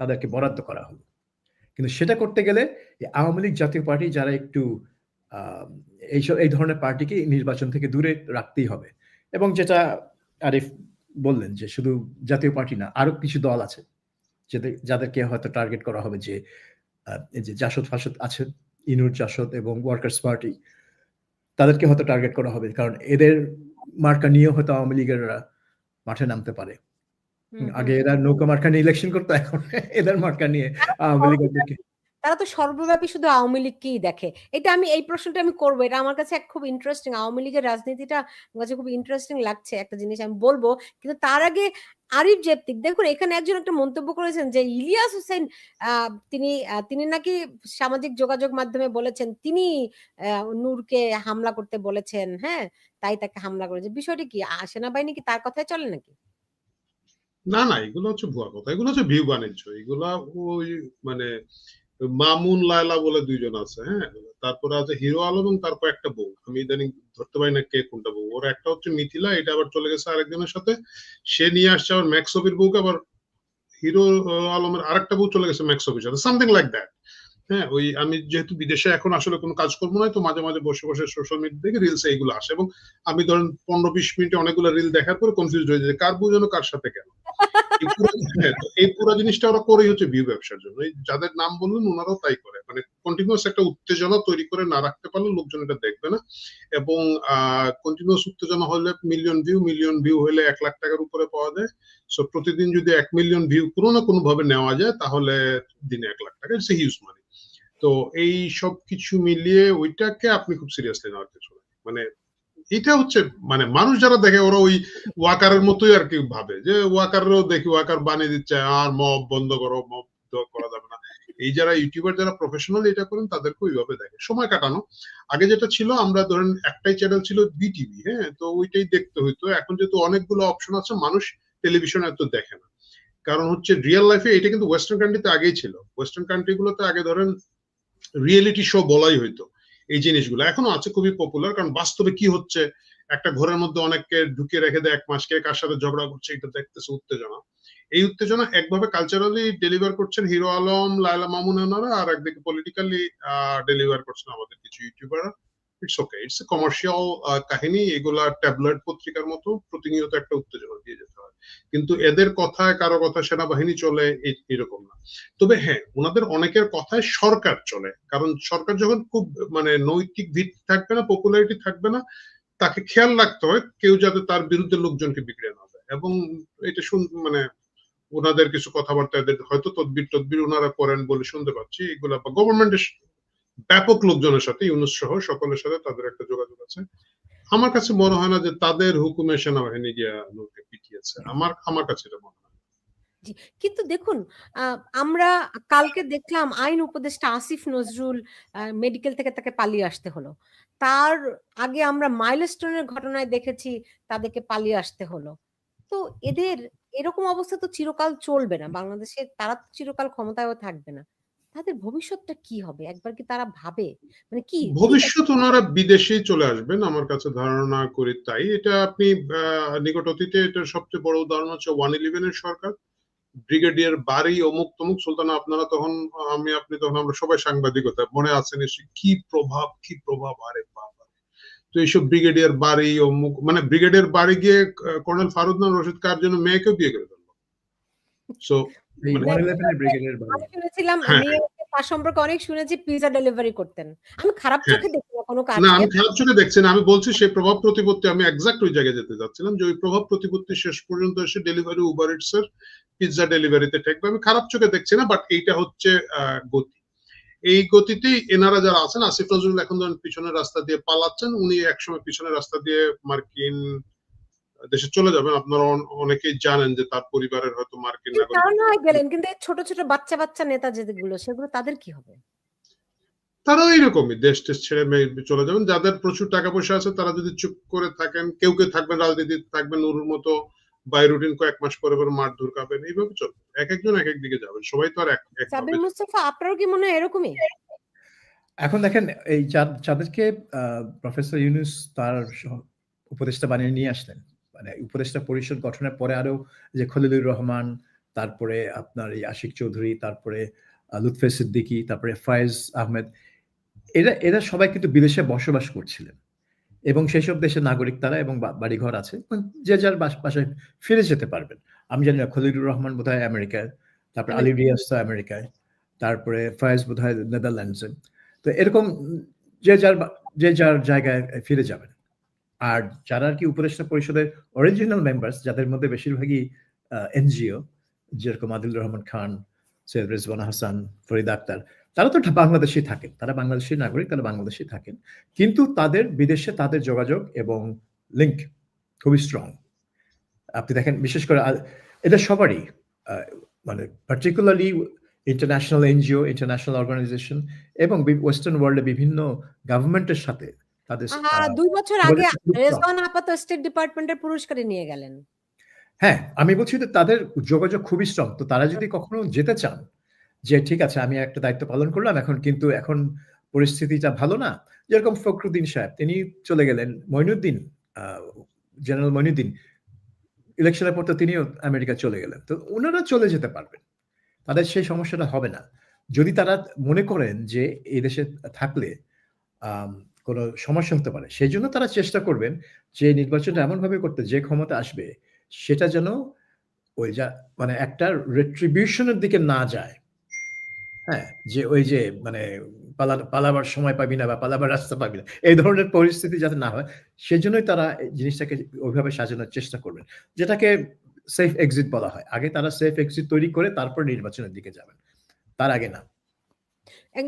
তাদেরকে বরাদ্দ করা হলো। কিন্তু সেটা করতে গেলে আওয়ামী লীগ, জাতীয় পার্টি যারা একটু এই ধরনের পার্টিকে নির্বাচন থেকে দূরে রাখতেই হবে। এবং যেটা আরিফ বললেন যে শুধু জাতীয় পার্টি না, আরো কিছু দল আছে যাদেরকে হয়তো টার্গেট করা হবে, যে জাসদ ফাসদ আছে, ইনুর জাসদ এবং ওয়ার্কার্স পার্টি, তাদেরকে হয়তো টার্গেট করা হবে, কারণ এদের মার্কা নিয়েও হয়তো আওয়ামী লীগেরা মাঠে নামতে পারে। আগে এরা নৌকা মার্কা নিয়ে ইলেকশন করতো, এখন এদের মার্কা নিয়ে আওয়ামী লীগেরকে। তারা তো সর্বব্যাপী শুধু আওয়ামী লীগকেই দেখে। এটা এই প্রশ্নটা আমি করবো, এটা আমার কাছে খুব ইন্টারেস্টিং। আওয়ামী লীগের রাজনীতিটা আমার কাছে খুব ইন্টারেস্টিং লাগছে, একটা জিনিস আমি বলবো, কিন্তু তার আগে আরিফ জেপ্তিক, দেখুন এখানে একজন একটা মন্তব্য করেছেন যে ইলিয়াস হোসেন তিনি নাকি সামাজিক যোগাযোগ মাধ্যমে বলেছেন তিনি নূরকে হামলা করতে বলেছেন, হ্যাঁ, তাই তাকে হামলা করেছে। বিষয়টি কি, সেনাবাহিনী কি তার কথায় চলে নাকি? না না, এগুলো হচ্ছে ভুয়া কথা, এগুলো হচ্ছে ভিউ বাণিজ্য। এগুলা ওই মানে মামুন লায়লা বলে দুইজন আছে, হ্যাঁ, তারপরে আছে হিরো আলম এবং তারপর একটা বউ, আমি ইদানিং ধরতে পারি না কে কোনটা বউ। ওর একটা হচ্ছে মিথিলা, এটা আবার চলে গেছে আরেকজনের সাথে, সে নিয়ে আসছে আবার ম্যাক্সবির বউকে, আবার হিরো আলমের আরেকটা বউ চলে গেছে ম্যাক্সবির সাথে, সামথিং লাইক দ্যাট। হ্যাঁ, ওই আমি যেহেতু বিদেশে এখন আসলে কোনো কাজকর্ম নাই, তো মাঝে মাঝে বসে বসে সোশ্যাল মিডিয়া থেকে রিলস এইগুলো আসে, এবং আমি ধরেন 15-20 মিনিটে অনেকগুলো রিল দেখার পরে কনফিউজ হয়ে যায় কার বউ যেন কার সাথে কেন। এই পুরো জিনিসটা ওরা করেই হচ্ছে ভিউ ব্যবসার জন্য। যাদের নাম বললেন ওনারাও তাই করে, মানে কন্টিনিউয়াস একটা উত্তেজনা তৈরি করে না রাখতে পারলে লোকজন এটা দেখবে না, এবং কন্টিনিউয়াস উত্তেজনা হলে মিলিয়ন ভিউ হলে 1 লাখ টাকার উপরে পাওয়া যায়। সো প্রতিদিন যদি 1 মিলিয়ন ভিউ কোনো না কোনো ভাবে নেওয়া যায় তাহলে দিনে 1 লাখ টাকা, ইটস এ হিউজ মানি। তো এই সব কিছু মিলিয়ে ওইটাকে আপনি খুব সিরিয়াসলি নেওয়ার কিছু না। মানে এটা হচ্ছে মানে মানুষ যারা দেখে ওরা ওই ওয়াকারের মতোই আর কি ভাবে, যে ওয়াকারও দেখি ওয়াকার বানিয়ে দিচ্ছে, আর মব বন্ধ করো, মব করা যাবে না। এই যারা ইউটিউবার যারা প্রফেশনাল এটা করেন তাদেরকে ওইভাবে দেখে সময় কাটানো। আগে যেটা ছিল, আমরা ধরেন একটাই চ্যানেল ছিল বিটিভি, হ্যাঁ, তো ওইটাই দেখতে হইতো। এখন যেহেতু অনেকগুলো অপশন আছে, মানুষ টেলিভিশন এত দেখে না, কারণ হচ্ছে রিয়েল লাইফে এটা কিন্তু ওয়েস্টার্ন কান্ট্রিতে আগেই ছিল। ওয়েস্টার্ন কান্ট্রি গুলোতে আগে ধরেন রিয়েলিটি শো বলাই হইতো, এই জিনিসগুলো এখনো আছে, খুবই পপুলার, কারণ বাস্তবে কি হচ্ছে, একটা ঘরের মধ্যে অনেককে ঢুকিয়ে রেখে দেয় 1 মাস, কে কার সাথে ঝগড়া করছে এটা দেখতেছে, উত্তেজনা। এই উত্তেজনা একভাবে কালচারালি ডেলিভার করছেন হিরো আলম, লায়লা মামুন ওনারা, আর একদিকে পলিটিক্যালি ডেলিভার করছেন আমাদের কিছু YouTuber. It's okay, it's a commercial কাহিনী। এগুলা ট্যাবলয়েড পত্রিকার মতো প্রতিনিয়ত একটা উত্তেজনা দিয়ে যেতে হয়, কিন্তু এদের কথায় কারো কথা সেনাবাহিনী চলে এরকম না। তবে হ্যাঁ, ওনাদের অনেকের কথায় সরকার চলে, কারণ সরকার যখন খুব মানে নৈতিক ভিত্তি থাকবে না, পপুলারিটি থাকবে না, তাকে খেয়াল রাখতে হয় কেউ যাতে তার বিরুদ্ধে লোকজনকে বিগড়ে না দেয়। এবং এটা মানে ওনাদের কিছু কথাবার্তা এদের হয়তো তদবির ওনারা করেন বলে শুনতে পাচ্ছি, এগুলা বা গভর্নমেন্টের ব্যাপক লোকজনের সাথে, ইউনুস সহ সকলের সাথে তাদের একটা যোগাযোগ আছে। আমার কাছে মনে হয় না যে তাদের হুকুমে সেনাবাহিনী গিয়ে লোককে পিটিয়েছে, আমার কাছে এটা মনে হয়। কিন্তু দেখুন, আমরা কালকে দেখলাম আইন উপদেষ্টা আসিফ নজরুল মেডিকেল থেকে তাকে পালিয়ে আসতে হলো। তার আগে আমরা মাইলস্টোনের ঘটনায় দেখেছি তাদেরকে পালিয়ে আসতে হলো। তো এদের এরকম অবস্থা তো চিরকাল চলবে না বাংলাদেশে, তারা তো চিরকাল ক্ষমতায়ও থাকবে না। তাদের ভবিষ্যৎটা কি হবে একবার কি তারা ভাবে? মানে কি ভবিষ্যৎ ওনারা বিদেশেই চলে আসবেন আমার কাছে ধারণা করি। তাই এটা আপনি নিকট অতীতে এটা সবচেয়ে বড় উদাহরণ হচ্ছে 111 এর সরকার, ব্রিগেডিয়ার বাড়ি অমুক তমুক সুলতানা, আপনারা তখন আপনি তখন আমরা সবাই সাংবাদিকতা মনে আছেন, কি প্রভাব আরে বাবা। তো এইসব ব্রিগেডিয়ার বাড়ি অমুক, মানে ব্রিগেডিয়ার বাড়ি গিয়ে কর্নেল ফারুদ্দিন রশিদ কার জন্য মেয়েকেও বিয়ে করে ফেললো। সো এই 111 এর ব্রিগেডের বাড়ি। আমি শুনেছিলাম, হ্যাঁ, আমি তার সম্পর্কে অনেক শুনেছি, পিজা ডেলিভারি করতেন। আমি খারাপ হ্যাঁ। চোখে দেখি না কোনো না, কাজকে। আমি খারাপ চোখে দেখছি না, আমি বলছি সেই প্রভাব প্রতিপত্তি, আমি এক্সাক্ট ওই জায়গায় যেতে যাচ্ছিলাম যে ওই প্রভাব প্রতিপত্তি শেষ পর্যন্ত এসে ডেলিভারি উবার ইটস এর পিৎজা ডেলিভারিতে ঠেকবে। আমি খারাপ চোখে দেখছি না, বাট এইটা হচ্ছে গতি। এই গতিতেই এনারা যারা আছেন, আসিফ নজরুল এখন ধরেন পিছনের রাস্তা দিয়ে পালাচ্ছেন, উনি একসময় পিছনের রাস্তা দিয়ে মার্কিন দেশে চলে যাবেন। আপনারা অনেকেই জানেন যে তার পরিবারের হয়তো মার্কিন নাগরিক। তারা না হয় গেলেন, কিন্তু এই ছোট ছোট বাচ্চা নেতা যেগুলো, সেগুলো তাদের কি হবে? তারাও এইরকমই দেশ টেশ ছেড়ে চলে যাবেন। যাদের প্রচুর টাকা পয়সা আছে তারা যদি চুপ করে থাকেন, কেউ থাকবেন রাজনীতি, থাকবেন নুরুর মতো বাই রুটিন কয়েক মাস পরে মাঠ ধরকাবেন, এইভাবে চলবে। এক একজন এক এক দিকে যাবেন, সবাই তো আর এক সাবির মুস্তাফা, আপনারও কি মনে হয় এরকমই? এখন দেখেন, এই যাদেরকে প্রফেসর ইউনূস তার উপদেষ্টা বানিয়ে নিয়ে আসলেন, মানে উপদেষ্টা পরিষদ গঠনের পরে আরো যে খলিলুর রহমান, তারপরে আপনার এই আশিক চৌধুরী, তারপরে লুৎফে সিদ্দিকী, তারপরে ফায়েজ আহমেদ, এরা সবাই কিন্তু বিদেশে বসবাস করছিলেন এবং সেই সব দেশের নাগরিক তারা, এবং বাড়িঘর আছে, যে যার বাসায় ফিরে যেতে পারবেন। আমি জানি না, খলিলুর রহমান বোধহয় আমেরিকায়, তারপরে আলী রিয়াজ তো আমেরিকায়, তারপরে ফায়েজ বোধহয় নেদারল্যান্ডসে। তো এরকম যে যার জায়গায় ফিরে যাবেন। আর যারা আর কি উপদেষ্টা পরিষদের অরিজিনাল মেম্বার্স, যাদের মধ্যে বেশিরভাগই এনজিও, যেরকম আদিলুর রহমান খান, সৈয়দ রেজওয়ান হাসান, ফরিদ আক্তার, তারা তো বাংলাদেশেই থাকেন, তারা বাংলাদেশী নাগরিক, তারা বাংলাদেশেই থাকেন, কিন্তু তাদের বিদেশে তাদের যোগাযোগ এবং লিঙ্ক খুবই স্ট্রং। আপনি দেখেন, বিশেষ করে এটা সবারই, মানে particularly international NGO, international organisation এবং ওয়েস্টার্ন ওয়ার্ল্ডে বিভিন্ন গভর্নমেন্টের সাথে তাদের 2 বছর আগে রেজওয়ান আপাতত স্টেট ডিপার্টমেন্টের পুরস্কারে নিয়ে গেলেন। হ্যাঁ, আমি বলছি যে তাদের যোগাযোগ খুবই স্ট্রং। তো তারা যদি কখনো যেতে চান যে ঠিক আছে আমি একটা দায়িত্ব পালন করলাম, এখন পরিস্থিতিটা ভালো না, যেরকম ফখরুদ্দিন সাহেব, তিনি চলে গেলেন, মঈনুদ্দিন, জেনারেল মঈনুদ্দিন ইলেকশনের পর তো তিনিও আমেরিকা চলে গেলেন, তো ওনারা চলে যেতে পারবেন, তাদের সেই সমস্যাটা হবে না। যদি তারা মনে করেন যে এই দেশে থাকলে কোনো সমস্যা হতে পারে, সেই জন্য তারা চেষ্টা করবেন যে নির্বাচনটা এমনভাবে করতে, যে ক্ষমতা আসবে সেটা যেন ওই মানে একটা রেট্রিবিউশনের দিকে না যায়। হ্যাঁ, যে ওই যে মানে পালাবার সময় পাবি না বা পালাবার রাস্তা পাবি না, এই ধরনের পরিস্থিতি যাতে না হয়, সেজন্যই তারা জিনিসটাকে ওইভাবে সাজানোর চেষ্টা করবেন, যেটাকে সেফ এক্সিট বলা হয়। আগে তারা সেফ এক্সিট তৈরি করে তারপর নির্বাচনের দিকে যাবেন, তার আগে না।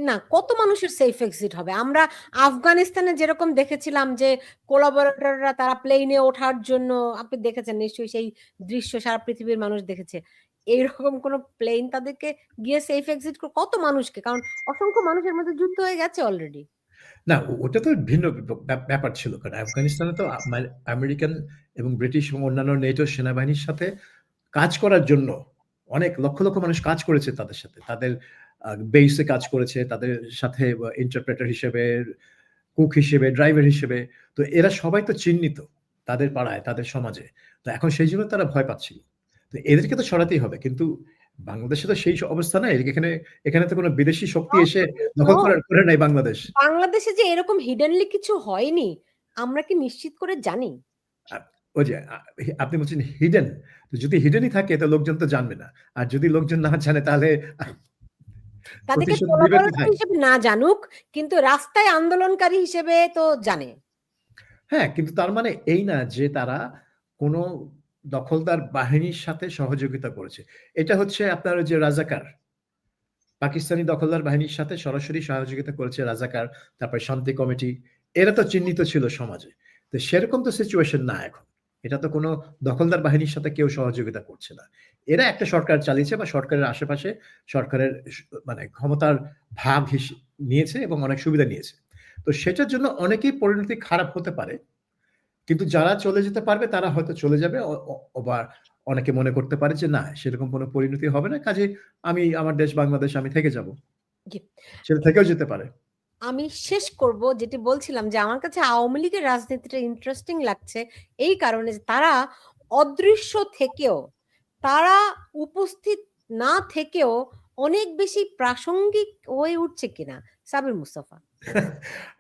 না, কত মানুষের সেফ এক্সিট হবে? আমরা আফগানিস্তানে যেরকম দেখেছিলাম যে কোলাবোরেটররা তারা প্লেনে ওঠার জন্য, আপনি দেখেছেন নিশ্চয়ই সেই দৃশ্য, সারা পৃথিবীর মানুষ দেখেছে। এইরকম কোন প্লেন তাদেরকে গিয়ে সেফ এক্সিট কত মানুষকে, কারণ অসংখ্য মানুষের মধ্যে যুদ্ধ হয়ে গেছে অলরেডি। না, ওটা তো ভিন্ন ব্যাপার ছিল, কারণ আফগানিস্তানে তো আমেরিকান এবং ব্রিটিশ এবং অন্যান্য নেটো সেনাবাহিনীর সাথে কাজ করার জন্য অনেক লক্ষ লক্ষ মানুষ কাজ করেছে, তাদের সাথে, তাদের বেসে কাজ করেছে, তাদের সাথে ইন্টারপ্রেটার হিসেবে, কুক হিসেবে, ড্রাইভার হিসেবে। তো এরা সবাই তো চিহ্নিত তাদের পাড়ায়, তাদের সমাজে। তো এখন সেই জন্য তারা ভয় পাচ্ছিল। তো এদেরকে তো সরাতেই হবে, কিন্তু বাংলাদেশে তো সেই অবস্থা নাই। এখানে তো কোনো বিদেশি শক্তি এসে দখল করে নাই বাংলাদেশ। বাংলাদেশে যে এরকম হিডেনলি কিছু হয়নি, আমরা কি নিশ্চিত করে জানি? ওই যে আপনি বলছেন হিডেন, তো যদি হিডেনই থাকে তো লোকজন তো জানবে না, আর যদি লোকজন না জানে তাহলে তাদেরকে কোলাবোরেটর হিসেবে না জানুক, কিন্তু রাস্তায় আন্দোলনকারী হিসেবে তো জানে। হ্যাঁ, কিন্তু তার মানে এই না যে তারা কোনো দখলদার বাহিনীর সাথে সহযোগিতা করেছে। এটা হচ্ছে আপনার যে রাজাকার, পাকিস্তানি দখলদার বাহিনীর সাথে সরাসরি সহযোগিতা করেছে রাজাকার, তারপরে শান্তি কমিটি, এরা তো চিহ্নিত ছিল সমাজে। তো সেরকম তো সিচুয়েশন না এখন। এটা তো কোনো দখলদার বাহিনীর সাথে কেউ সহযোগিতা করছে না। এরা একটা সরকার চালিয়েছে বা সরকারের আশেপাশে সরকারের মানে ক্ষমতার ভাগ নিয়েছে এবং অনেক সুবিধা নিয়েছে। তো সেটার জন্য অনেকেই পরিণতি খারাপ হতে পারে, কিন্তু যারা চলে যেতে পারবে তারা হয়তো চলে যাবে। আবার অনেকে মনে করতে পারে যে না, সেরকম কোনো পরিণতি হবে না, কাজে আমি আমার দেশ বাংলাদেশ, আমি থেকে যাব, সেটা থেকেও যেতে পারে। আমি শেষ করব যেটি বলছিলাম, যে আমার কাছে আওয়ামী লীগের রাজনীতিটা ইন্টারেস্টিং লাগছে এই কারণে যে তারা অদৃশ্য থেকেও তারা উপস্থিত না থেকেও অনেক বেশি প্রাসঙ্গিক হয়ে উঠছে কিনা? সাবির মুস্তাফা।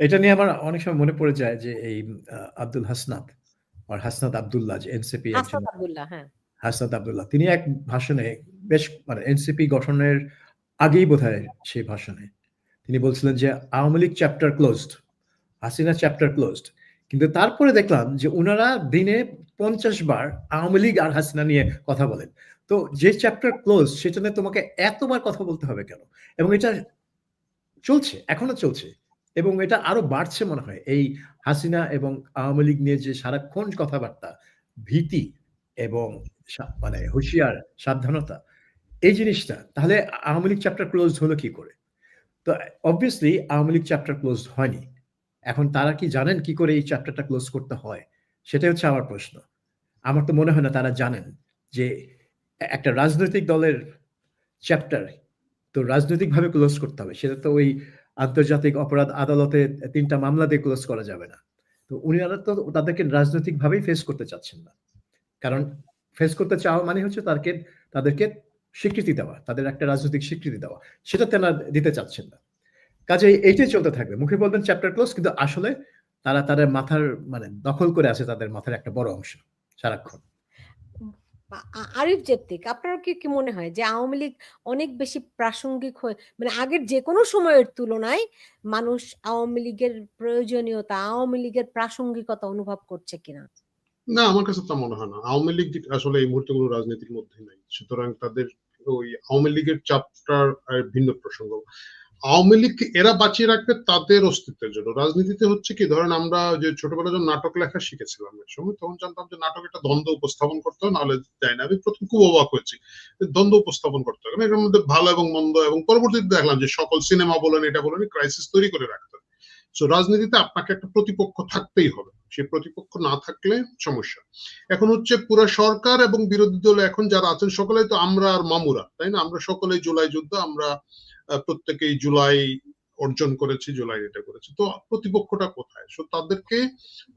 এটা নিয়ে আমার অনেক সময় মনে পড়ে যায় যে এই আব্দুল হাসনাত আর হাসনাত আব্দুল্লাহ যে এনসিপি একজন হাসনাত আব্দুল্লাহ, হ্যাঁ। হাসনাত আব্দুল্লাহ তিনি এক ভাষণে বেশ মানে এনসিপি গঠনের আগেই বোধহয় সেই ভাষণে তিনি বলছিলেন যে Awami League chapter closed, Hasina chapter closed. কিন্তু তারপরে দেখলাম যে উনারা দিনে 50 বার আওয়ামী লীগ আর হাসিনা নিয়ে কথা বলেন। তো যে চ্যাপ্টার ক্লোজ সেটা নিয়ে তোমাকে এতবার কথা বলতে হবে কেন? এবং এটা চলছে, এখনো চলছে এবং এটা আরো বাড়ছে মনে হয়। এই হাসিনা এবং আওয়ামী লীগ নিয়ে যে সারাক্ষণ কথাবার্তা, ভীতি এবং মানে হুঁশিয়ার, সাবধানতা এই জিনিসটা তাহলে আওয়ামী লীগ চ্যাপ্টার ক্লোজ হলো কি করে? তো obviously Awami League chapter close হয়নি। এখন তারা কি জানেন কি করে এই চ্যাপ্টারটা ক্লোজ করতে হয়? সেটাই হচ্ছে আমার প্রশ্ন। আমার তো মনে হয় না তারা জানেন যে একটা রাজনৈতিক দলের চ্যাপ্টার তো রাজনৈতিকভাবে ক্লোজ করতে হবে। সেটা তো ওই আন্তর্জাতিক অপরাধ আদালতে ৩ টা মামলা দিয়ে ক্লোজ করা যাবে না। তো উনারা তো তাদেরকে রাজনৈতিকভাবেই ফেস করতে চাচ্ছেন না। কারণ ফেস করতে চাওয়া মানে হচ্ছে তাদেরকে স্বীকৃতি দেওয়া, তাদের একটা রাজনৈতিক স্বীকৃতি দেওয়া। সেটা তারা দিতে চাচ্ছেন না। কাজেই এইটাই চলতে থাকবে। মুখে বলবেন চ্যাপ্টার ক্লোজ কিন্তু আসলে তারা তাদের মাথার মানে দখল করে আছে তাদের মাথার একটা বড় অংশ সারাক্ষণ। আরিফ জেবতিক, আপনার কি মনে হয় যে আওয়ামী লীগ অনেক বেশি প্রাসঙ্গিক হয়ে মানে আগের যে কোনো সময়ের তুলনায় মানুষ আওয়ামী লীগের প্রয়োজনীয়তা, আওয়ামী লীগের প্রাসঙ্গিকতা অনুভব করছে কিনা? না, আমার কাছে তা মনে হয় না। আওয়ামী লীগ আসলে এই মুহূর্তে কোনো রাজনীতির মধ্যে নাই, সুতরাং তাদের ওই আওয়ামী লীগের চ্যাপ্টার ভিন্ন প্রসঙ্গ। আওয়ামী লীগ এরা বাঁচিয়ে রাখবে তাদের অস্তিত্বের জন্য। রাজনীতিতে হচ্ছে কি, ধরেন আমরা যে ছোটবেলায় যখন নাটক লেখা শিখেছিলাম এক সময়, তখন জানতাম যে নাটক একটা দ্বন্দ্ব উপস্থাপন করতে হয়, নাহলে যায় না। আমি প্রথম খুব অবাক হয়েছি দ্বন্দ্ব উপস্থাপন করতে হবে, এর মধ্যে ভালো এবং মন্দ, এবং পরবর্তীতে দেখলাম যে সকল সিনেমা বলেন এটা বলেন ক্রাইসিস তৈরি করে রাখতে হবে। সো রাজনীতিতে আপনাকে একটা প্রতিপক্ষ থাকতেই হবে, সেই প্রতিপক্ষ না থাকলে সমস্যা। এখন হচ্ছে পুরো সরকার এবং বিরোধী দল এখন যারা আছেন সকলেই তো আমরা আর মামুরা, তাই না? আমরা সকলেই জুলাই যুদ্ধ, আমরা প্রত্যেকেই জুলাই অর্জন করেছি, জুলাই এটা করেছি। তো প্রতিপক্ষটা কোথায়? সো তাদেরকে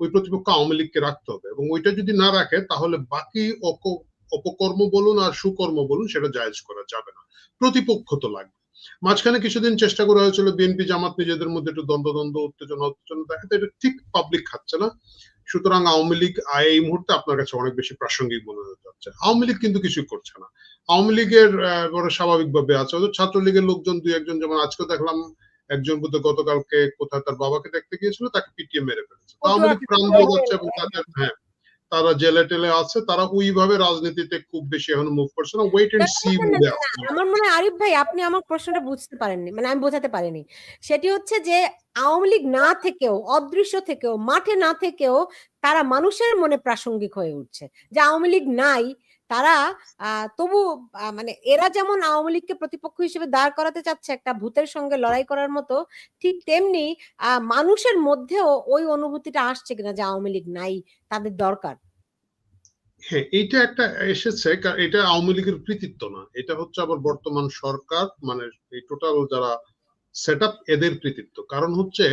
ওই প্রতিপক্ষ আওয়ামী লীগকে রাখতে হবে, এবং ওইটা যদি না রাখে তাহলে বাকি অপকর্ম বলুন আর সুকর্ম বলুন সেটা জায়েজ করা যাবে না। প্রতিপক্ষ তো লাগবে। মাঝখানে কিছুদিন চেষ্টা করা হয়েছিল বিএনপি জামাত নিজেদের মধ্যে একটু দ্বন্দ্ব উত্তেজনা দেখা যায়, এটা ঠিক পাবলিক খাচ্ছে না। সুতরাং আওয়ামী লীগ এই মুহূর্তে আপনার কাছে অনেক বেশি প্রাসঙ্গিক মনে হতে যাচ্ছে। আওয়ামী লীগ কিন্তু কিছুই করছে না। আওয়ামী লীগের স্বাভাবিকভাবে আছে, ছাত্রলীগের লোকজন দুই একজন, যেমন আজকে দেখলাম একজন বুদ্ধ গতকালকে কোথায় তার বাবাকে দেখতে গিয়েছিল, তাকে পিটিয়ে মেরে ফেলেছে। আওয়ামী লীগ প্রাণ দিয়ে যাচ্ছে এবং তাদের তারা জেলে টেলে আছে, তারা ওইভাবে রাজনীতিতে খুব বেশি এখন মুভ করছে না, ওয়েট এন্ড সি মুডে আছে। আমার মনে হয় আরিফ ভাই আপনি আমার প্রশ্নটা বুঝতে পারেননি, মানে আমি বোঝাতে পারিনি। সেটি হচ্ছে যে আওয়ামী লীগ না থেকেও, অদৃশ্য থেকেও, মাঠে না থেকেও তারা মানুষের মনে প্রাসঙ্গিক হয়ে উঠছে। যে আওয়ামী লীগ নাই, তারা তবু মানে এরা যেমন আওয়ামী লীগকে প্রতিপক্ষ হিসেবে দাঁড় করাতে চাচ্ছে একটা ভূতের সঙ্গে লড়াই করার মতো, ঠিক তেমনি মানুষের মধ্যেও ওই অনুভূতিটা আসছে কিনা যে আওয়ামী লীগ নাই, তাদের দরকার। হ্যাঁ, এইটা একটা এসেছে, এটা আওয়ামী লীগের কৃতিত্ব না, এটা হচ্ছে আবার বর্তমান সরকার মানে এই টোটাল যারা সেট আপ এদের কৃতিত্ব। কারণ হচ্ছে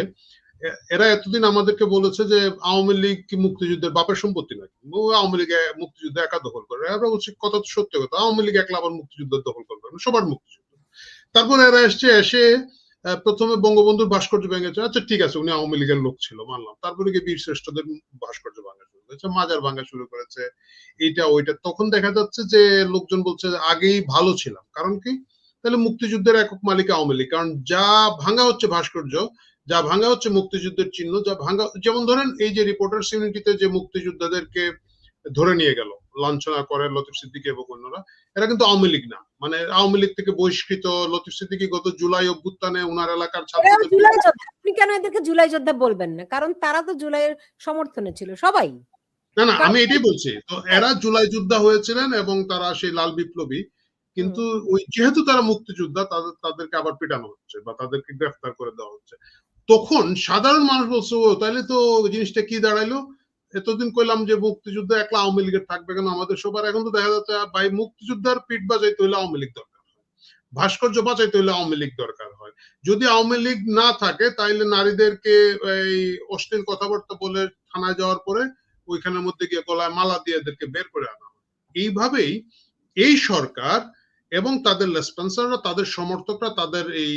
এরা এতদিন আমাদেরকে বলেছে যে আওয়ামী লীগ কি মুক্তিযুদ্ধের বাপের সম্পত্তি নাকি, আওয়ামী লীগ মুক্তিযুদ্ধ একা দখল করে। আমরা বলছি কথা তো সত্য কথা, আওয়ামী লীগ একলা আবার মুক্তিযুদ্ধ দখল করবে না, সবার মুক্তিযুদ্ধ। তারপরে এরা এসে প্রথমে বঙ্গবন্ধুর ভাস্কর্য ভেঙেছে, আচ্ছা ঠিক আছে উনি আওয়ামী লীগের লোক ছিল মানলাম, তারপরে গিয়ে বীর শ্রেষ্ঠদের ভাস্কর্য ভাঙা শুরু করেছে, মাজার ভাঙা শুরু করেছে, এইটা ওইটা। তখন দেখা যাচ্ছে যে লোকজন বলছে আগেই ভালো ছিলাম, কারণ কি, তাহলে মুক্তিযুদ্ধের একক মালিক আওয়ামী লীগ, কারণ যা ভাঙা হচ্ছে ভাস্কর্য, যা ভাঙা হচ্ছে মুক্তিযুদ্ধের চিহ্ন, যা ভাঙা, যেমন ধরেন এই যে রিপোর্টার্স ইউনিটিতে যে মুক্তিযোদ্ধাদেরকে ধরে নিয়ে গেল লাঞ্ছনা করে লতিফ সিদ্দিকী এবং অন্যরা, এরা কিন্তু আওয়ামী লীগ না, মানে আওয়ামী লীগ থেকে বহিষ্কৃত। লতিফ সিদ্দিকী গত জুলাই অভ্যুত্থানে ওনার এলাকার ছাত্রদের, জুলাই যোদ্ধা, আপনি কেন এদেরকে জুলাই যোদ্ধা বলবেন না? কারণ তারা তো জুলাইয়ের সমর্থনে ছিল সবাই। না না আমি এটাই বলছি, তো এরা জুলাই যোদ্ধা হয়েছিলেন এবং তারা সেই লাল বিপ্লবী, কিন্তু ওই যেহেতু তারা মুক্তিযোদ্ধা তাদেরকে আবার পিটানো হচ্ছে বা তাদেরকে গ্রেফতার করে দেওয়া হচ্ছে। তখন সাধারণ মানুষ বলছে ও তাহলে তো জিনিসটা কি দাঁড়াইলো, এতদিন কইলাম যে মুক্তিযুদ্ধ একলা আওয়ামী লীগের থাকবে কেন আমাদের সবার, এখন তো দেখা যাচ্ছে ভাই মুক্তিযুদ্ধের পিঠ বাজাইতে হইলে আওয়ামী লীগ দরকার হয়, ভাস্কর্য বাঁচাইতে হইলে আওয়ামী লীগ দরকার হয়। যদি আওয়ামী লীগ না থাকে তাইলে নারীদেরকে এই অশ্লীল কথাবার্তা বলে থানায় যাওয়ার পরে ওইখানের মধ্যে গিয়ে গলায় মালা দিয়ে এদেরকে বের করে আনা হয়। এইভাবেই এই সরকার এবং তাদের লেসপেন্সাররা, তাদের সমর্থকরা, তাদের এই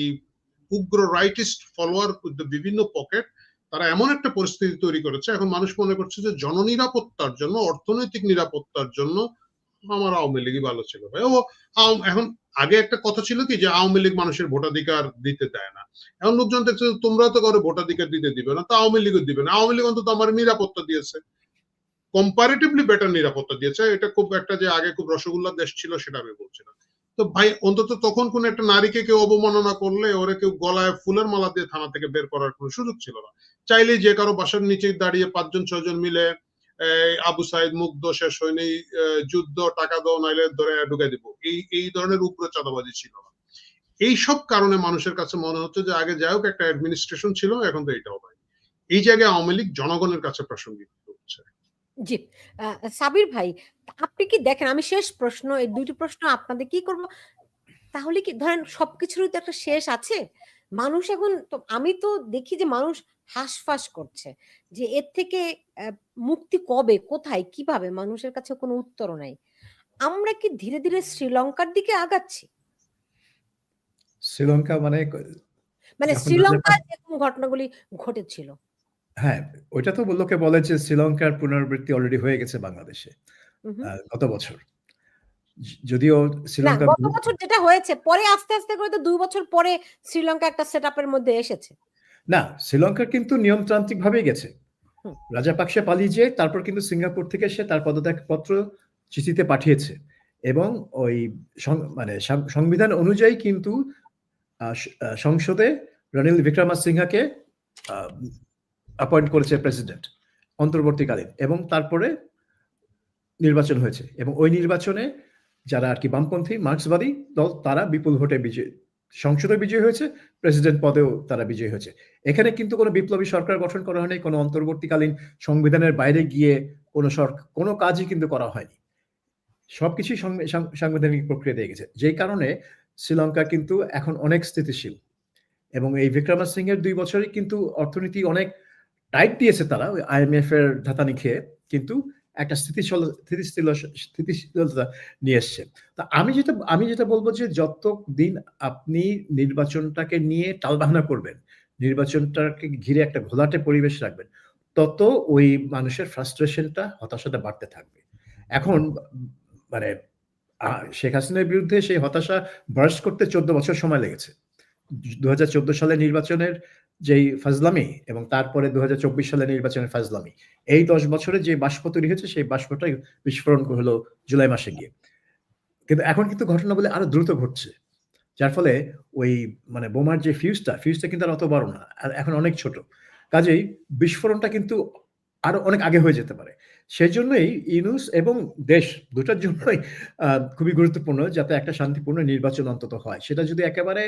উগ্র রাইটিস্ট ফলোয়ার বিভিন্ন পকেট, তারা এমন একটা পরিস্থিতি তৈরি করেছে, এখন মানুষ মনে করছে যে জননিরাপত্তার জন্য, অর্থনৈতিক নিরাপত্তার জন্য আমার আওয়ামী লীগই ভালো ছিল ভাই। ও এখন আগে একটা কথা ছিল কি যে আওয়ামী লীগ মানুষের ভোটাধিকার দিতে দেয় না, এখন লোকজন দেখছে তোমরা তো কারো ভোটাধিকার দিতে দিবে না, তো আওয়ামী লীগও দিবে না। আওয়ামী লীগ অন্তত আমার নিরাপত্তা দিয়েছে, কম্পারেটিভলি বেটার নিরাপত্তা দিয়েছে। এটা খুব একটা যে আগে খুব রসগোল্লা দেশ ছিল সেটা আমি বলছি না। তো ভাই অন্তত তখন কোন একটা নারীকে কেউ অবমাননা করলে ওরে কেউ গলায় ফুলের মালা দিয়ে থানা থেকে বের করার কোনো সুযোগ ছিল না। চাইলেই যে কারো বাসার নিচে দাঁড়িয়ে 5-6 জন মিলে আবু সাইদ মুগ্ধ শেষ হয়নি, যুদ্ধ, টাকা দাও নাইলে ধরে ঢুকাই দিব, এই ধরনের উগ্র চাঁদাবাজি ছিল না। এই সব কারণে মানুষের কাছে মনে হচ্ছে যে আগে যাই হোক একটা অ্যাডমিনিস্ট্রেশন ছিল, এখন তো এটাও ভাই। এই জায়গায় আওয়ামী লীগ জনগণের কাছে প্রাসঙ্গিক হচ্ছে। জি। সাবির ভাই, আপনি কি দেখেন, আমি শেষ প্রশ্ন, এই ২টি প্রশ্ন আপনাদের কি করব, তাহলে কি ধরেন সবকিছুরই তো একটা শেষ আছে? মানুষ এখন তো, আমি তো দেখি যে মানুষ হাঁসফাঁস করছে যে এর থেকে মুক্তি কবে, কোথায়, কিভাবে, মানুষের কাছে কোনো উত্তরও নাই। আমরা কি ধীরে, ধীরে শ্রীলঙ্কার দিকে আগাচ্ছি? শ্রীলঙ্কা মানে মানে যখন শ্রীলঙ্কায় যেরকম ঘটনাগুলি ঘটেছিল। হ্যাঁ, ওইটা তো লোকে বলে যে শ্রীলঙ্কার পুনরাবৃত্তি অলরেডি হয়ে গেছে বাংলাদেশে উহু। গত বছর। যদিও না, শ্রীলঙ্কা গত বছর যেটা হয়েছে, পরে আস্তে, আস্তে করে তো ২ বছর পরে শ্রীলঙ্কা একটা সেটআপের মধ্যে এসেছে। না, শ্রীলঙ্কার কিন্তু নিয়মতান্ত্রিক ভাবেই গেছে। হুম। রাজাপাকসে পালিয়ে যেয়ে তারপর কিন্তু সিঙ্গাপুর থেকে সে তার পদত্যাগপত্র চিঠিতে পাঠিয়েছে এবং ওই মানে সংবিধান অনুযায়ী কিন্তু সংসদে রনিল বিক্রমাসিংহাকে অ্যাপয়েন্ট করেছে প্রেসিডেন্ট অন্তর্বর্তীকালীন, এবং তারপরে নির্বাচন হয়েছে এবং ওই নির্বাচনে যারা আর কি বামপন্থী মার্ক্সবাদী দল তারা বিপুল ভোটে বিজয়ী, সংসদে বিজয়ী হয়েছে, প্রেসিডেন্ট পদেও তারা বিজয়ী হয়েছে। এখানে কিন্তু কোনো বিপ্লবী সরকার গঠন করা হয়নি, কোনো অন্তর্বর্তীকালীন সংবিধানের বাইরে গিয়ে কোনো কাজই কিন্তু করা হয়নি, সবকিছুই সাংবিধানিক প্রক্রিয়া দিয়ে গেছে, যেই কারণে শ্রীলঙ্কা কিন্তু এখন অনেক স্থিতিশীল। এবং এই বিক্রমাসিংহের 2 বছরই কিন্তু অর্থনীতি অনেক টাইট দিয়েছে তারা, ওই IMF এর ধাতানি খেয়ে, কিন্তু একটা স্থিতিশীলতা নিয়ে এসছে। তা আমি যেটা বলবো যে যতদিন আপনি নির্বাচনটাকে নিয়ে টালবাহানা করবেন, নির্বাচনটাকে ঘিরে একটা ঘোলাটে পরিবেশ রাখবেন, তত ওই মানুষের ফ্রাস্ট্রেশনটা, হতাশাটা বাড়তে থাকবে। এখন মানে শেখ হাসিনার বিরুদ্ধে সেই হতাশা বার্স্ট করতে 14 বছর সময় লেগেছে। 2014 সালের নির্বাচনের যেই ফাজলামি এবং তারপরে 2024 সালের নির্বাচনের ফাজলামি, এই 10 বছরে যে বাষ্প তৈরি হয়েছে সেই বাষ্পটাই বিস্ফোরণ হলো জুলাই মাসে গিয়ে। কিন্তু এখন কিন্তু ঘটনাগুলো আরো দ্রুত ঘটছে, যার ফলে ওই মানে বোমার যে ফিউজটা কিন্তু আর অত বড় না, আর এখন অনেক ছোট, কাজেই বিস্ফোরণটা কিন্তু আরো অনেক আগে হয়ে যেতে পারে। সেই জন্যই ইউনূস এবং দেশ দুটার জন্যই খুবই গুরুত্বপূর্ণ যাতে একটা শান্তিপূর্ণ নির্বাচন অন্তত হয়। সেটা যদি একেবারে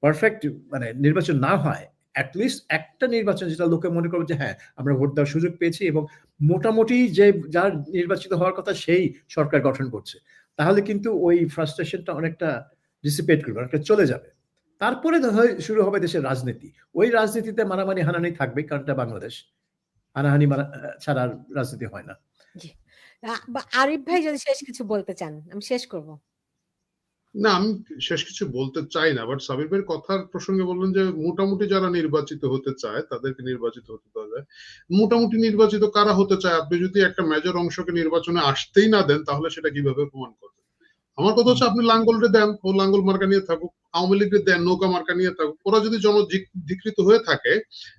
পারফেক্ট মানে নির্বাচন না হয়, অ্যাটলিস্ট একটা নির্বাচন যেটা লোকে মনে করবে যে হ্যাঁ আমরা ভোট দেওয়ার সুযোগ পেয়েছি এবং মোটামুটি যে যার নির্বাচিত হওয়ার কথা সেই সরকার গঠন করছে, তাহলে কিন্তু ওই ফ্রাস্ট্রেশনটা অনেকটা ডিসিপেট করবে, অনেকটা চলে যাবে। তারপরে শুরু হবে দেশের রাজনীতি। ওই রাজনীতিতে মারামারি হানাহানি থাকবে, কারণ এটা বাংলাদেশ, হানাহানি ছাড়া রাজনীতি হয় না। জি। আরিফ ভাই যদি শেষ কিছু বলতে চান, আমি শেষ করব। না, আমি শেষ কিছু বলতে চাই না, বাট সাবির ভাইয়ের কথার প্রসঙ্গে বললেন যে মোটামুটি যারা নির্বাচিত হতে চায় তাদেরকে নির্বাচিত হতে দেওয়া যায়। মোটামুটি নির্বাচিত কারা হতে চায়? আপনি যদি একটা মেজর অংশকে নির্বাচনে আসতেই না দেন তাহলে সেটা কিভাবে প্রমাণ করবেন? আমার কথা হচ্ছে আপনি লাঙ্গলরে দেন, ও লাঙ্গল মার্কা নিয়ে থাকুক, আওয়ামী লীগের দেন নৌকা মার্কা নিয়ে থাকুক, ওরা যদি জনধিকৃত হয়ে থাকে,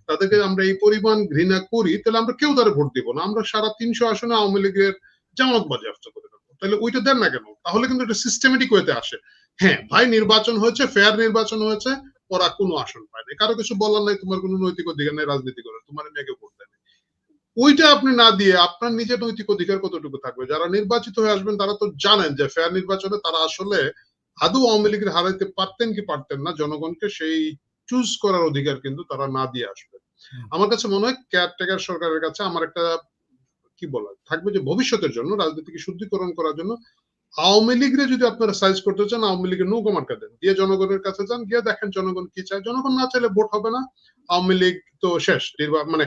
তাদেরকে আমরা এই পরিমাণ ঘৃণা করি, তাহলে আমরা কেউ তারা ভোট দিব না, আমরা সারা 300 আসনে আওয়ামী লীগের জামানত বাজেয়াপ্ত করে দেবো। তাহলে ওইটা দেন না কেন? তাহলে কিন্তু এটা সিস্টেমেটিক ওয়েতে আসে। হ্যাঁ ভাই, নির্বাচন হয়েছে, ফেয়ার নির্বাচন হয়েছে, ওরা কোনো আসন পায় না, কারো কিছু বলার নাই, তোমার কোনো নৈতিক অধিকার নাই রাজনীতি করে, তোমার মেয়েকে ভোট দেয়। ওইটা আপনি না দিয়ে আপনার নিজের নৈতিক অধিকার কতটুকু থাকবে? যারা নির্বাচিত হয়ে আসবেন তারা তো জানেন যে ফেয়ার নির্বাচনে তারা আসলে আদৌ আওয়ামী লীগের হারাইতে পারতেন কি পারতেন না, জনগণকে সেই চুজ করার অধিকার কিন্তু তারা না দিয়ে আসবেন। আমার কাছে মনে হয় কেয়ারটেকার সরকারের কাছে আমার একটা কি বলা থাকবে যে ভবিষ্যতের জন্য রাজনীতিকে শুদ্ধিকরণ করার জন্য আওয়ামী লীগরে যদি আপনারা সাইজ করতে চান, আওয়ামী লীগের নৌকা মার্কা দেন, দিয়ে জনগণের কাছে যান, গিয়ে দেখেন জনগণ কি চায়। জনগণ না চাইলে ভোট হবে না, আওয়ামী লীগ তো শেষ। মানে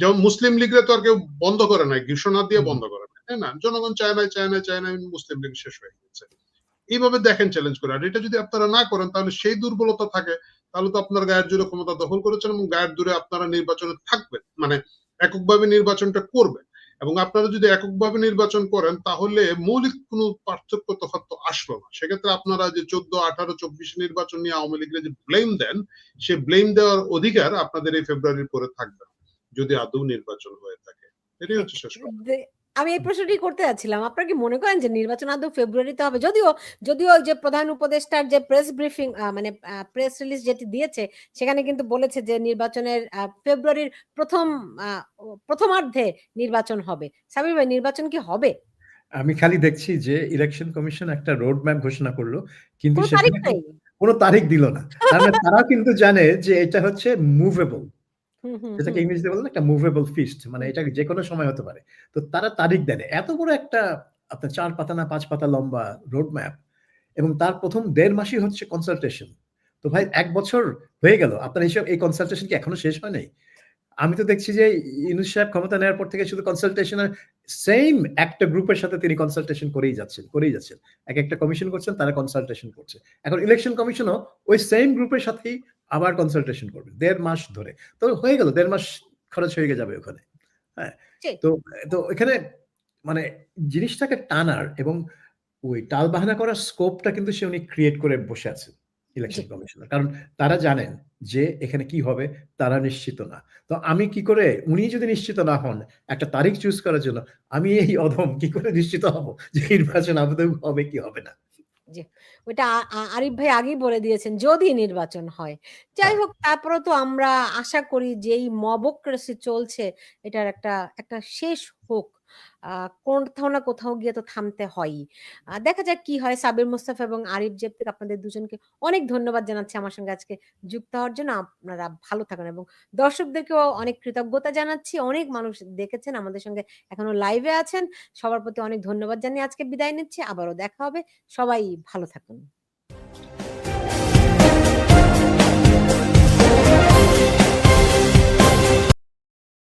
যেমন মুসলিম লীগরে তো আর কেউ বন্ধ করে নাই, ঘোষণা দিয়ে বন্ধ করে নাই, তাই না? জনগণ চায় নাই, মুসলিম লীগ শেষ হয়ে গেছে। এইভাবে দেখেন চ্যালেঞ্জ করে। আর এটা যদি আপনারা না করেন তাহলে সেই দুর্বলতা থাকে, তাহলে তো আপনার গায়ের জোরে ক্ষমতা দখল করেছেন এবং গায়ের জোরে আপনারা নির্বাচনে থাকবেন, মানে এককভাবে নির্বাচনটা করবেন। এবং আপনারা যদি এককভাবে নির্বাচন করেন তাহলে মৌলিক কোনো পার্থক্য তফাৎ তো আসলো না। সেক্ষেত্রে আপনারা যে 14, 18, 24 নির্বাচন নিয়ে আওয়ামী লীগের যে ব্লেম দেন, সে ব্লেম দেওয়ার অধিকার আপনাদের এই ফেব্রুয়ারির পরে থাকবে না, যদি আদৌ নির্বাচন হয়ে থাকে। এটাই হচ্ছে শেষ কথা। আমি এই প্রশ্নটি করতে যাচ্ছিলাম। আপনারা কি মনে করেন যে নির্বাচন আদৌ ফেব্রুয়ারিতে হবে? যদিও যদিও ওই যে প্রধান উপদেষ্টার যে প্রেস ব্রিফিং মানে প্রেস রিলিজ যেটি দিয়েছে সেখানে কিন্তু বলেছে যে নির্বাচনের ফেব্রুয়ারির প্রথমার্ধে নির্বাচন হবে। সাবির ভাই, নির্বাচন কি হবে? আমি খালি দেখছি যে ইলেকশন কমিশন একটা রোড ম্যাপ ঘোষণা করলো, কিন্তু কোনো তারিখ সেখানে নাই। কোনো তারিখ দিল না। তার মানে তারা কিন্তু জানে যে এটা হচ্ছে মুভেবল, হুম, হুম, যেটাকে হুম, ইংরেজিতে বলে না একটা মুভেবল ফিস্ট, মানে হুম, এটা যেকোনো সময় হতে পারে। তো তারা তারিখ দেয় না। এত বড় একটা আপনার ৪ পাতা না ৫ পাতা লম্বা রোড ম্যাপ, এবং তার ১ম ১.৫ মাসই হচ্ছে কনসালটেশন। তো ভাই ১ বছর হয়ে গেল। আপনার হিসাব এই কনসালটেশন কি এখনো শেষ হয় নাই? আমি তো দেখছি যে ইউনূস সাহেব ক্ষমতা নেওয়ার পর থেকে শুধু কনসালটেশন আর সেইম একটা গ্রুপের সাথে তিনি কনসালটেশন করেই যাচ্ছেন। একেকটা কমিশন করছেন, তারা কনসালটেশন করছে। এখন ইলেকশন কমিশনও ওই সেইম গ্রুপের সাথেই আবার কনসালটেশন করবে ১.৫ মাস ধরে। তো হয়ে গেল ১.৫ মাস খরচ হয়ে যাবে ওখানে। হ্যাঁ? জি, তো তো এখানে মানে জিনিসটাকে টানার এবং ওই টালবাহানা করার স্কোপটা কিন্তু উনি ক্রিয়েট করে বসে আছেন, জি। Election commissioner. কারণ তারা জানেন যে এখানে কি হবে তারা নিশ্চিত না। তো আমি কি করে, উনি যদি নিশ্চিত না হন একটা তারিখ চুজ করার জন্য, আমি এই অধম কি করে নিশ্চিত হব যে নির্বাচন আদৌ হবে কি হবে না? জি। ওইটা আরিফ ভাই আগেই বলে দিয়েছেন যদি নির্বাচন হয়। যাই হয়। হোক, তারপরেও তো আমরা আশা করি যে এই মবক্রেসি চলছে এটার একটা শেষ হোক। আ কোথাও না কোথাও গিয়ে তো থামতে হয়ই। দেখা যাক কি হয়। সাবির মোস্তফা এবং আরিফ জেবতিক, আপনাদের দুজনকে অনেক ধন্যবাদ জানাচ্ছি আমার সঙ্গে আজকে যুক্ত হওয়ার জন্য। আপনারা ভালো থাকুন এবং দর্শকদেরকেও অনেক কৃতজ্ঞতা জানাচ্ছি। অনেক মানুষ দেখেছেন, আমাদের সঙ্গে এখনো লাইভে আছেন। সবার প্রতি অনেক ধন্যবাদ জানিয়ে আজকে বিদায় নিচ্ছি। আবারও দেখা হবে। সবাই ভালো থাকুন।